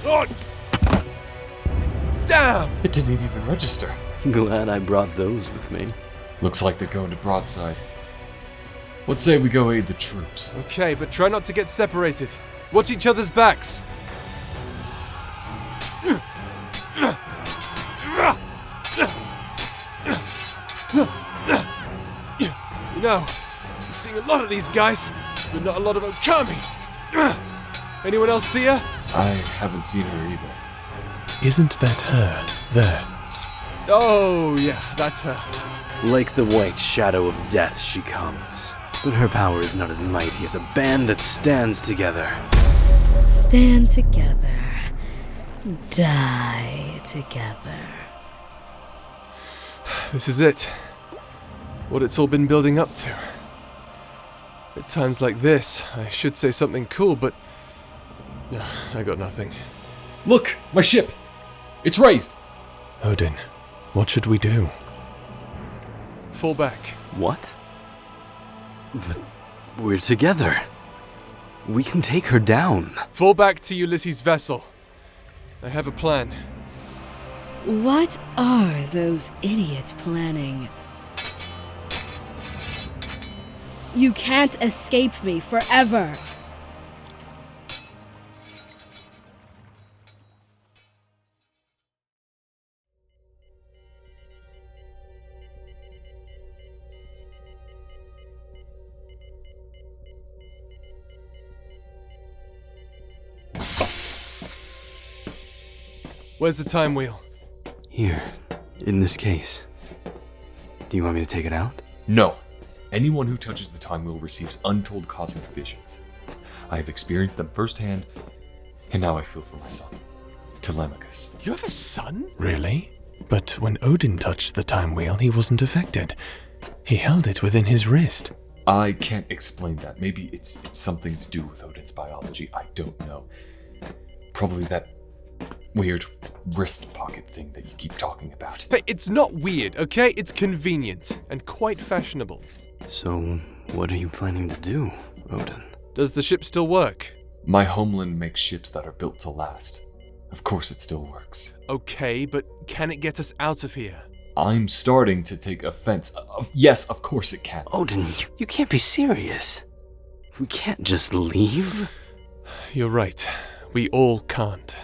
On! Damn! It didn't even register. Glad I brought those with me. Looks like they're going to broadside. Let's say we go aid the troops. Okay, but try not to get separated. Watch each other's backs. You know, I'm seeing a lot of these guys, but not a lot of Okami. Anyone else see her? I haven't seen her either. Isn't that her, there? Oh, yeah, that's her. Like the white shadow of death she comes. But her power is not as mighty as a band that stands together. Stand together. Die together. This is it. What it's all been building up to. At times like this, I should say something cool, but I got nothing. Look! My ship! It's raised! Odin, what should we do? Fall back. What? But we're together. We can take her down. Fall back to Ulysses' vessel. I have a plan. What are those idiots planning? You can't escape me forever! Where's the time wheel? Here, in this case. Do you want me to take it out? No. Anyone who touches the time wheel receives untold cosmic visions. I have experienced them firsthand, and now I feel for my son, Telemachus. You have a son? Really? But when Odin touched the time wheel, he wasn't affected. He held it within his wrist. I can't explain that. Maybe it's something to do with Odin's biology. I don't know. Probably that weird wrist pocket thing that you keep talking about. Hey, it's not weird, okay? It's convenient and quite fashionable. So, what are you planning to do, Odin? Does the ship still work? My homeland makes ships that are built to last. Of course it still works. Okay, but can it get us out of here? I'm starting to take offense. Yes, of course it can. Odin, you can't be serious. We can't just leave. You're right. We all can't.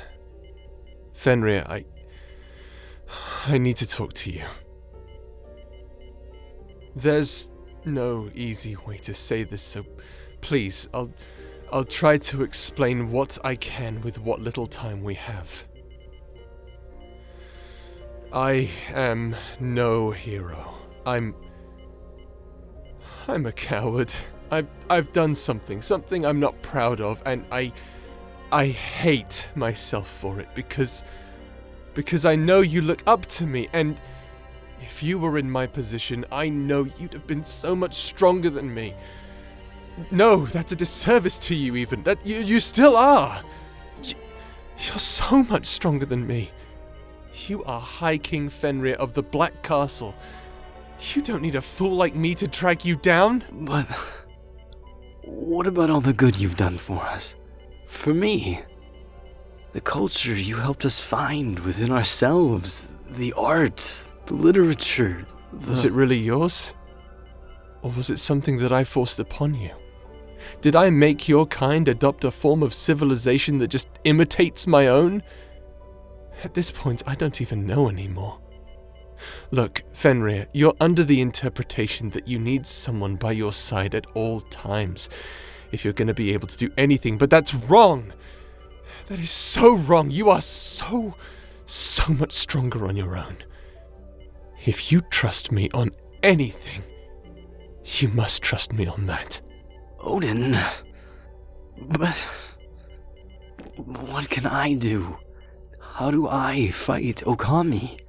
Fenrir, I need to talk to you. There's no easy way to say this, so please, I'll I'll try to explain what I can with what little time we have. I am no hero. I'm a coward. I've done something I'm not proud of, and I hate myself for it because I know you look up to me, and if you were in my position, I know you'd have been so much stronger than me. No, that's a disservice to you even. That you still are. You're so much stronger than me. You are High King Fenrir of the Black Castle. You don't need a fool like me to drag you down. But what about all the good you've done for us? For me? The culture you helped us find within ourselves, the art, the literature, Was it really yours? Or was it something that I forced upon you? Did I make your kind adopt a form of civilization that just imitates my own? At this point, I don't even know anymore. Look, Fenrir, you're under the interpretation that you need someone by your side at all times if you're going to be able to do anything, but that's wrong! That is so wrong. You are so much stronger on your own. If you trust me on anything, you must trust me on that. Odin, but what can I do? How do I fight Okami?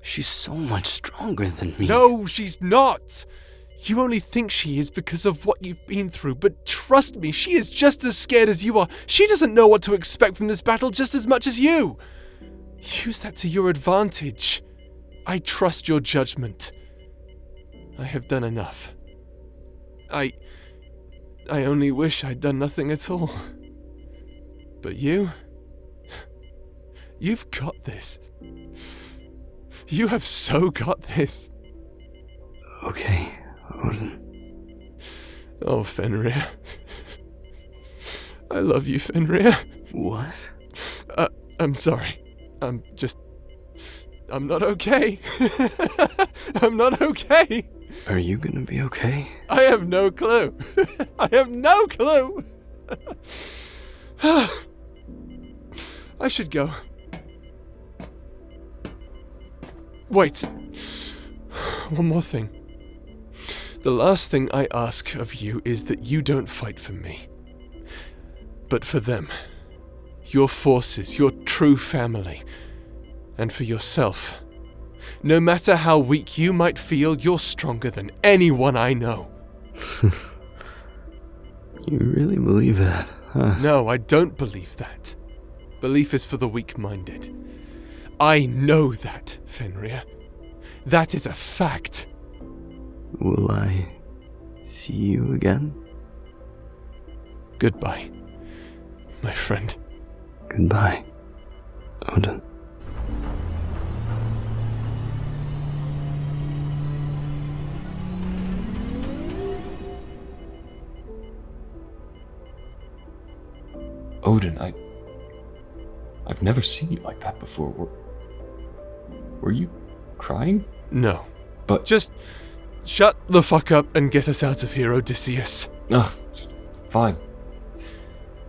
She's so much stronger than me. No, she's not! You only think she is because of what you've been through, but trust me, she is just as scared as you are. She doesn't know what to expect from this battle just as much as you. Use that to your advantage. I trust your judgment. I have done enough. I only wish I'd done nothing at all. But you've got this. You have so got this. Okay, Odin. Oh, Fenrir. I love you, Fenrir. What? I'm sorry. I'm not okay. I'm not okay. Are you gonna be okay? I have no clue. I have no clue. I should go. Wait. One more thing. The last thing I ask of you is that you don't fight for me, but for them. Your forces, your true family, and for yourself. No matter how weak you might feel, you're stronger than anyone I know. You really believe that, huh? No, I don't believe that. Belief is for the weak-minded. I know that, Fenrir. That is a fact. Will I see you again? Goodbye, my friend. Goodbye, Odin. Odin, I've never seen you like that before. Were you crying? No. But just shut the fuck up and get us out of here, Odysseus. Ugh, fine.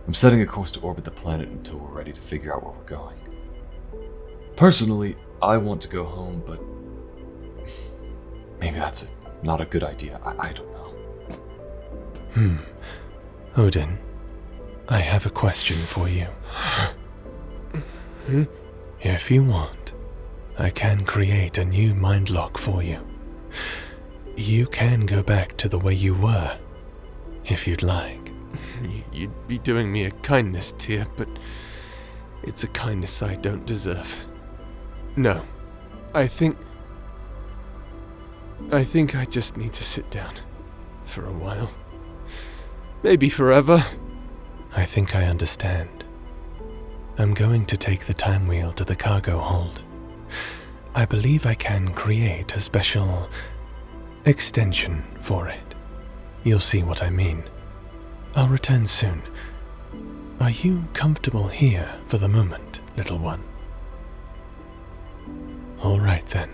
I'm setting a course to orbit the planet until we're ready to figure out where we're going. Personally, I want to go home, but maybe that's not a good idea. I don't know. Odin, I have a question for you. If you want, I can create a new mind lock for you. You can go back to the way you were, if you'd like. You'd be doing me a kindness, Tyr, but it's a kindness I don't deserve. No, I think I just need to sit down for a while. Maybe forever. I think I understand. I'm going to take the time wheel to the cargo hold. I believe I can create a special extension for it. You'll see what I mean. I'll return soon. Are you comfortable here for the moment, little one? All right then.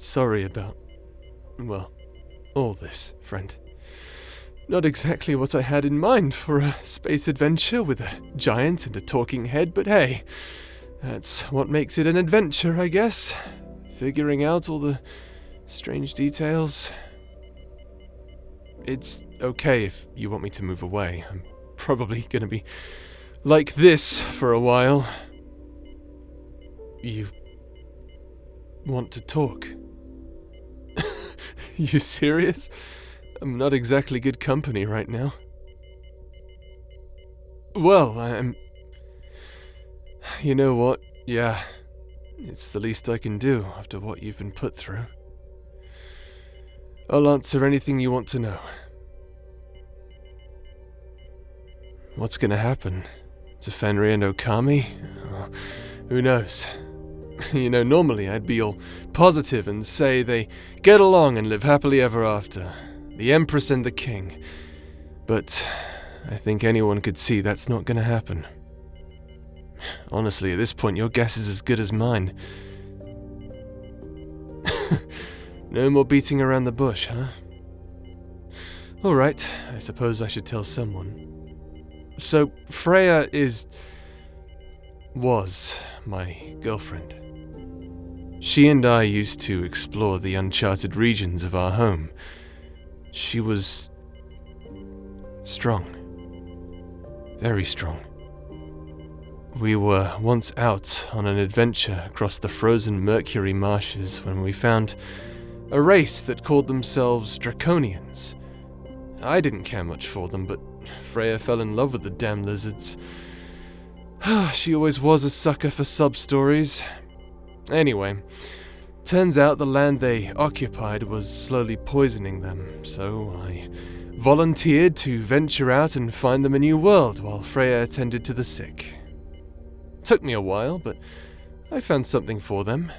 sorry about, well, all this, friend. Not exactly what I had in mind for a space adventure with a giant and a talking head, but hey, that's what makes it an adventure, I guess. Figuring out all the strange details. It's okay if you want me to move away. I'm probably gonna be like this for a while. You want to talk? You serious? I'm not exactly good company right now. Well, I'm... You know what? Yeah, it's the least I can do after what you've been put through. I'll answer anything you want to know. What's gonna happen to Fenrir and Okami? Well, who knows? You know, normally I'd be all positive and say they get along and live happily ever after. The Empress and the King. But I think anyone could see that's not gonna happen. Honestly, at this point, your guess is as good as mine. No more beating around the bush, huh? Alright, I suppose I should tell someone. So, Freya was my girlfriend. She and I used to explore the uncharted regions of our home. She was strong. Very strong. We were once out on an adventure across the frozen Mercury marshes when we found a race that called themselves Draconians. I didn't care much for them, but Freya fell in love with the damn lizards. She always was a sucker for sub-stories. Anyway, turns out the land they occupied was slowly poisoning them, so I volunteered to venture out and find them a new world while Freya attended to the sick. Took me a while, but I found something for them.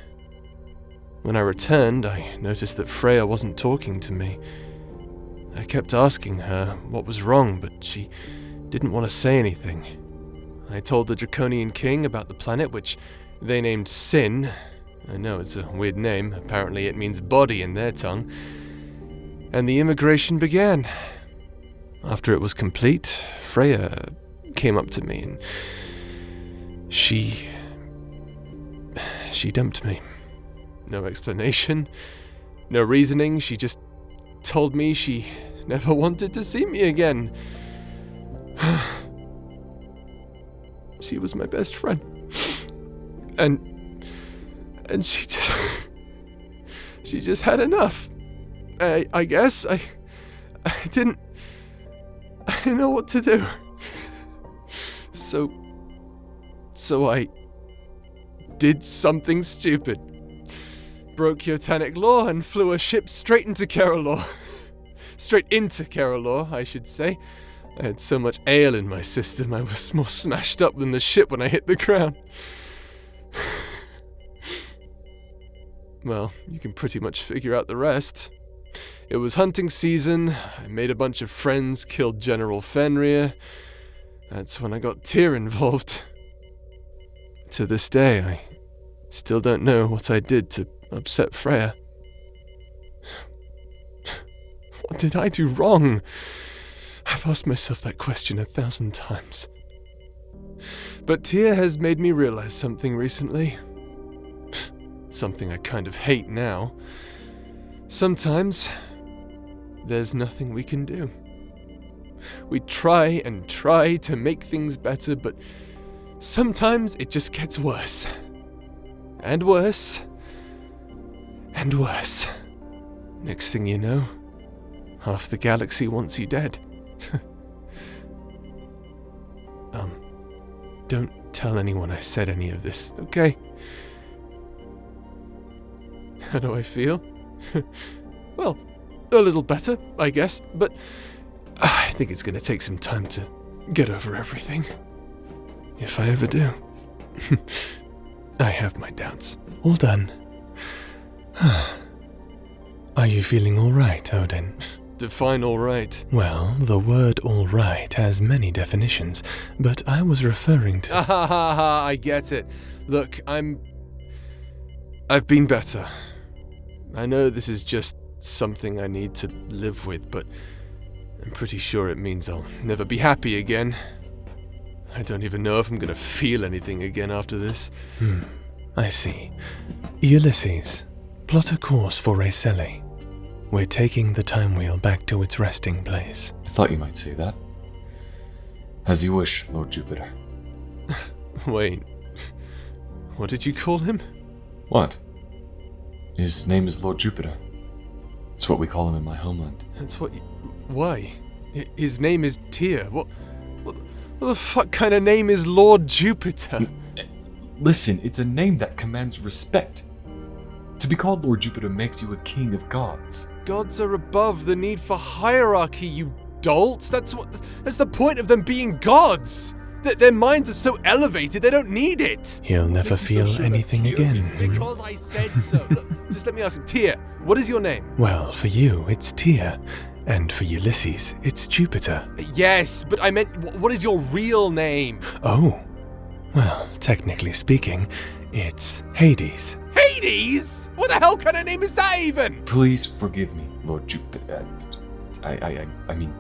When I returned, I noticed that Freya wasn't talking to me. I kept asking her what was wrong, but she didn't want to say anything. I told the Draconian King about the planet, which they named Sin. I know, it's a weird name. Apparently it means body in their tongue. And the immigration began. After it was complete, Freya came up to me and she dumped me. No explanation, no reasoning. She just told me she never wanted to see me again. She was my best friend. And she just had enough. I guess I didn't know what to do. So I did something stupid. Broke Yotanic law and flew a ship straight into Keralor. Straight into Keralor, I should say. I had so much ale in my system, I was more smashed up than the ship when I hit the ground. Well, you can pretty much figure out the rest. It was hunting season, I made a bunch of friends, killed General Fenrir. That's when I got Tyr involved. To this day, I still don't know what I did to upset Freya. What did I do wrong? I've asked myself that question 1,000 times. But Tyr has made me realize something recently. Something I kind of hate now. Sometimes, there's nothing we can do. We try and try to make things better, but sometimes it just gets worse. And worse. And worse. Next thing you know, half the galaxy wants you dead. Don't tell anyone I said any of this, okay? How do I feel? Well, a little better, I guess, but I think it's gonna take some time to get over everything. If I ever do. I have my doubts. All done. Are you feeling all right, Odin? Define all right. Well, the word all right has many definitions, but I was referring to... I get it. Look, I've been better. I know this is just something I need to live with, but I'm pretty sure it means I'll never be happy again. I don't even know if I'm gonna feel anything again after this. I see. Ulysses, plot a course for Raiceli. We're taking the time wheel back to its resting place. I thought you might say that. As you wish, Lord Jupiter. Wait, what did you call him? What? His name is Lord Jupiter. It's what we call him in my homeland. That's what you... Why? His name is Tyr. What the fuck kind of name is Lord Jupiter? Listen, it's a name that commands respect. To be called Lord Jupiter makes you a king of gods. Gods are above the need for hierarchy, you dolts. That's the point of them being gods. Their minds are so elevated, they don't need it. He'll never feel anything again. Because I said so. Look, just let me ask him. Tyr, what is your name? Well, for you, it's Tyr. And for Ulysses, it's Jupiter. Yes, but I meant, what is your real name? Oh. Well, technically speaking, it's Hades. Hades? What the hell kind of name is that even? Please forgive me, Lord Jupiter. I mean,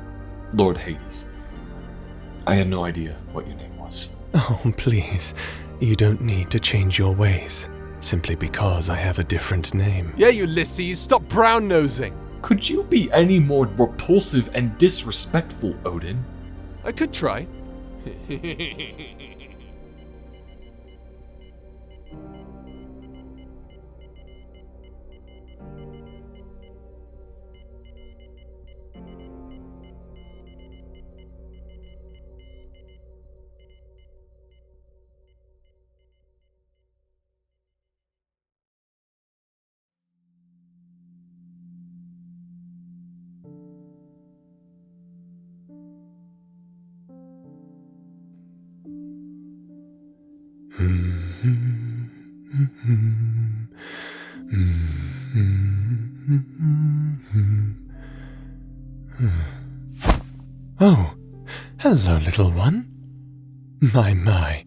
Lord Hades. I had no idea what your name was. Oh, please. You don't need to change your ways, simply because I have a different name. Yeah, Ulysses, stop brown-nosing. Could you be any more repulsive and disrespectful, Odin? I could try. Oh, hello, little one. My,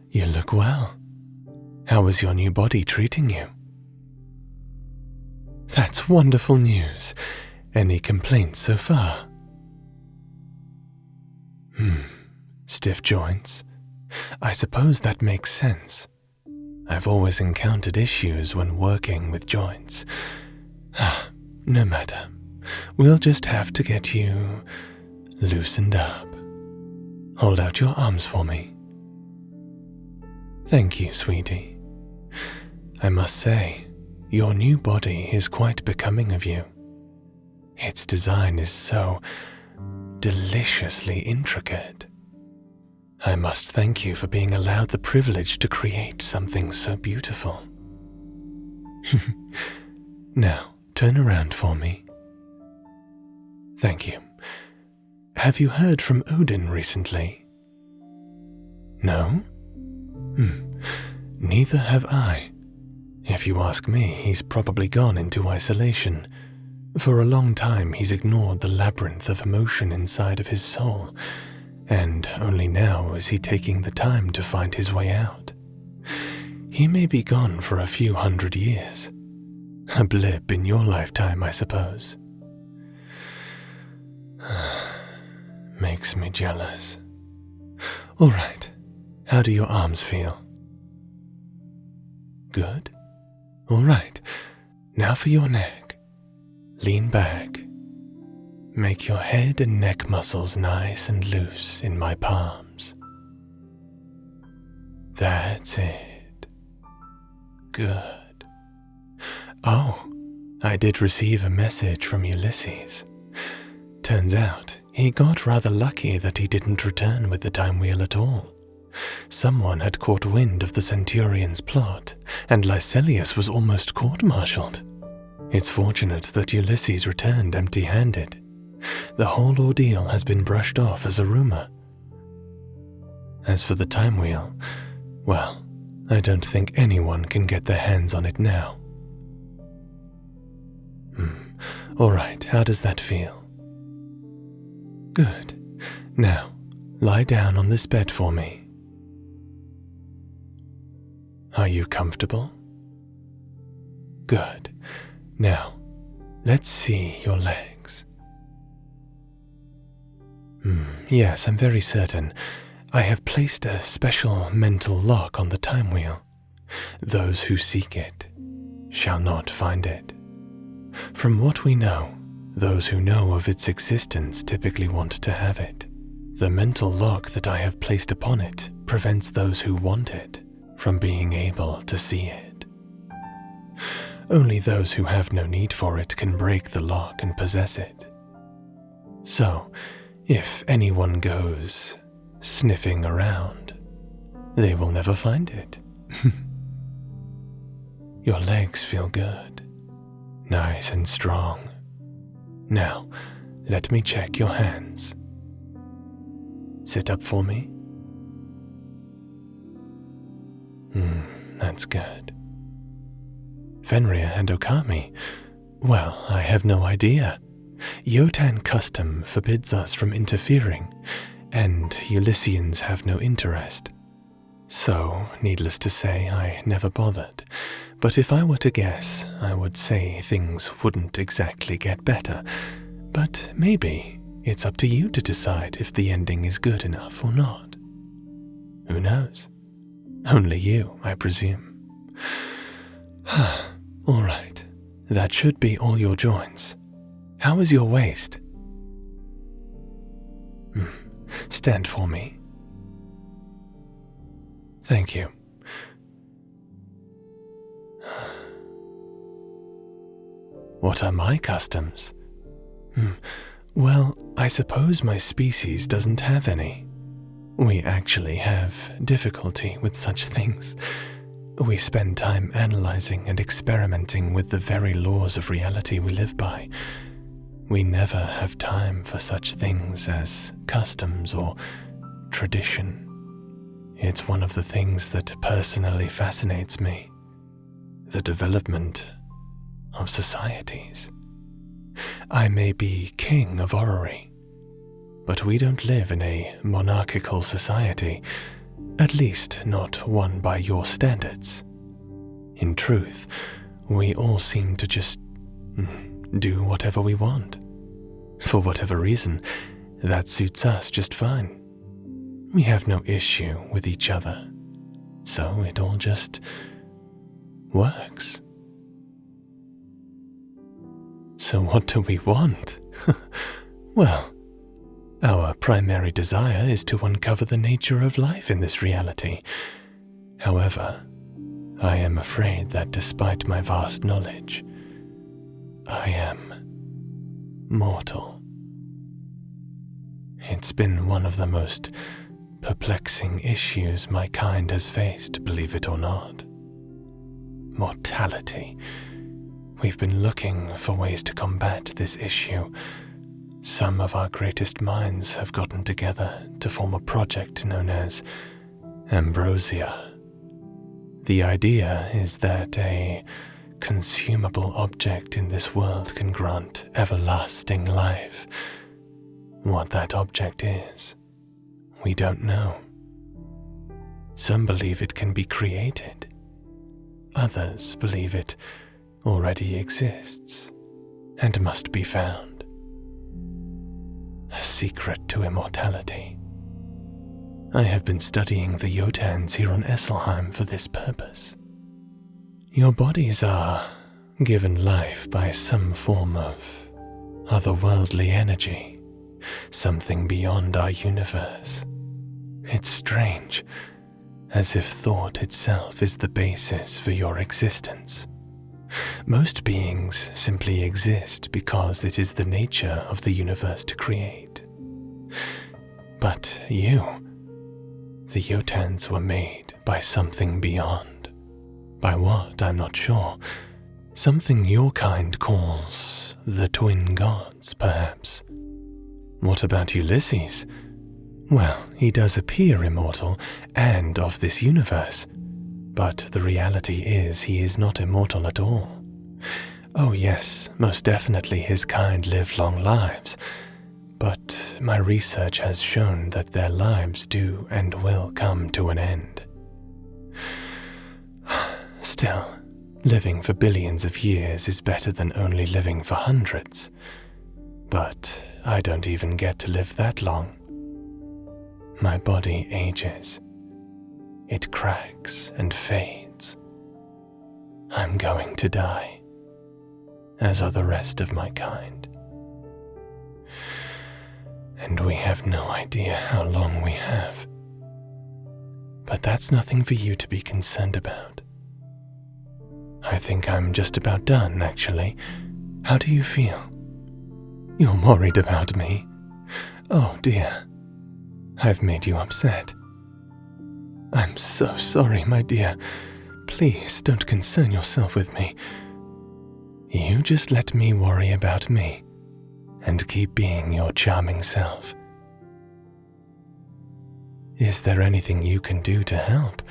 you look well. How is your new body treating you? That's wonderful news. Any complaints so far? Stiff joints. I suppose that makes sense. I've always encountered issues when working with joints. No matter. We'll just have to get you loosened up. Hold out your arms for me. Thank you, sweetie. I must say, your new body is quite becoming of you. Its design is so deliciously intricate. I must thank you for being allowed the privilege to create something so beautiful. Now, turn around for me. Thank you. Have you heard from Odin recently? No? Neither have I. If you ask me, he's probably gone into isolation. For a long time, he's ignored the labyrinth of emotion inside of his soul, and only now is he taking the time to find his way out. He may be gone for a few 100 years. A blip in your lifetime, I suppose. Makes me jealous. All right, how do your arms feel? Good. All right, now for your neck. Lean back. Make your head and neck muscles nice and loose in my palms. That's it. Good. Oh, I did receive a message from Ulysses. Turns out he got rather lucky that he didn't return with the time wheel at all. Someone had caught wind of the Centurion's plot, and Lycelius was almost court-martialed. It's fortunate that Ulysses returned empty-handed. The whole ordeal has been brushed off as a rumor. As for the time wheel, well, I don't think anyone can get their hands on it now. All right, how does that feel? Good. Now, lie down on this bed for me. Are you comfortable? Good. Now, let's see your legs. Yes, I'm very certain. I have placed a special mental lock on the time wheel. Those who seek it shall not find it. From what we know, those who know of its existence typically want to have it. The mental lock that I have placed upon it prevents those who want it from being able to see it. Only those who have no need for it can break the lock and possess it. So, if anyone goes sniffing around, they will never find it. Your legs feel good, nice and strong. Now, let me check your hands. Sit up for me. That's good. Fenrir and Okami? Well, I have no idea. Yotan custom forbids us from interfering, and Ulyssians have no interest. So, needless to say, I never bothered. But if I were to guess, I would say things wouldn't exactly get better. But maybe it's up to you to decide if the ending is good enough or not. Who knows? Only you, I presume. All right, that should be all your joints. How is your waist? Stand for me. Thank you. What are my customs? Well, I suppose my species doesn't have any. We actually have difficulty with such things. We spend time analyzing and experimenting with the very laws of reality we live by. We never have time for such things as customs or tradition. It's one of the things that personally fascinates me. The development of societies. I may be king of orrery, but we don't live in a monarchical society, at least not one by your standards. In truth, we all seem to just do whatever we want. For whatever reason, that suits us just fine. We have no issue with each other, so it all just works. So what do we want? Well, our primary desire is to uncover the nature of life in this reality. However, I am afraid that despite my vast knowledge, I am mortal. It's been one of the most perplexing issues my kind has faced, believe it or not. Mortality. We've been looking for ways to combat this issue. Some of our greatest minds have gotten together to form a project known as Ambrosia. The idea is that a consumable object in this world can grant everlasting life. What that object is, we don't know. Some believe it can be created. Others believe it already exists and must be found. A secret to immortality. I have been studying the Jotans here on Esselheim for this purpose. Your bodies are given life by some form of otherworldly energy, something beyond our universe. It's strange, as if thought itself is the basis for your existence. Most beings simply exist because it is the nature of the universe to create. But you, the Jotans, were made by something beyond. By what, I'm not sure. Something your kind calls the twin gods, perhaps. What about Ulysses? Well, he does appear immortal and of this universe. But the reality is he is not immortal at all. Oh yes, most definitely his kind live long lives, but my research has shown that their lives do and will come to an end. Still, Living for billions of years is better than only living for hundreds. But I don't even get to live that long. My body ages. It cracks and fades. I'm going to die, as are the rest of my kind. And we have no idea how long we have. But that's nothing for you to be concerned about. I think I'm just about done, actually. How do you feel? You're worried about me? Oh dear. I've made you upset. I'm so sorry, my dear. Please don't concern yourself with me. You just let me worry about me and keep being your charming self. Is there anything you can do to help?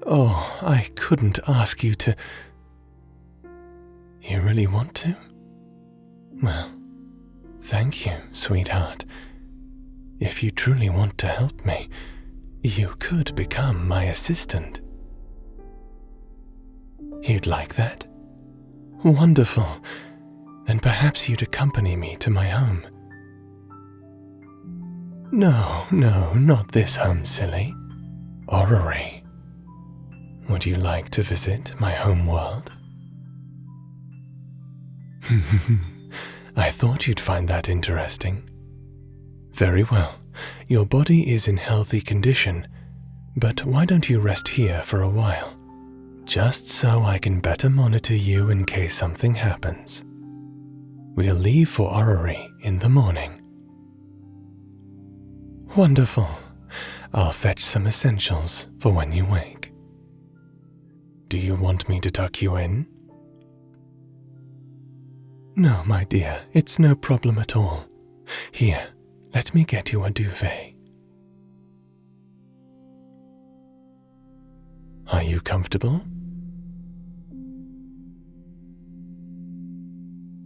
Oh, I couldn't ask you to. You really want to? Well, thank you, sweetheart. If you truly want to help me, you could become my assistant. You'd like that? Wonderful. Then perhaps you'd accompany me to my home. No, not this home, silly. Orrery. Would you like to visit my home world? I thought you'd find that interesting. Very well. Your body is in healthy condition, but why don't you rest here for a while? Just so I can better monitor you in case something happens. We'll leave for Orrery in the morning. Wonderful. I'll fetch some essentials for when you wake. Do you want me to tuck you in? No, my dear, it's no problem at all. Here, let me get you a duvet. Are you comfortable?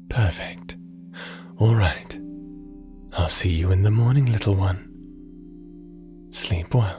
Perfect. All right. I'll see you in the morning, little one. Sleep well.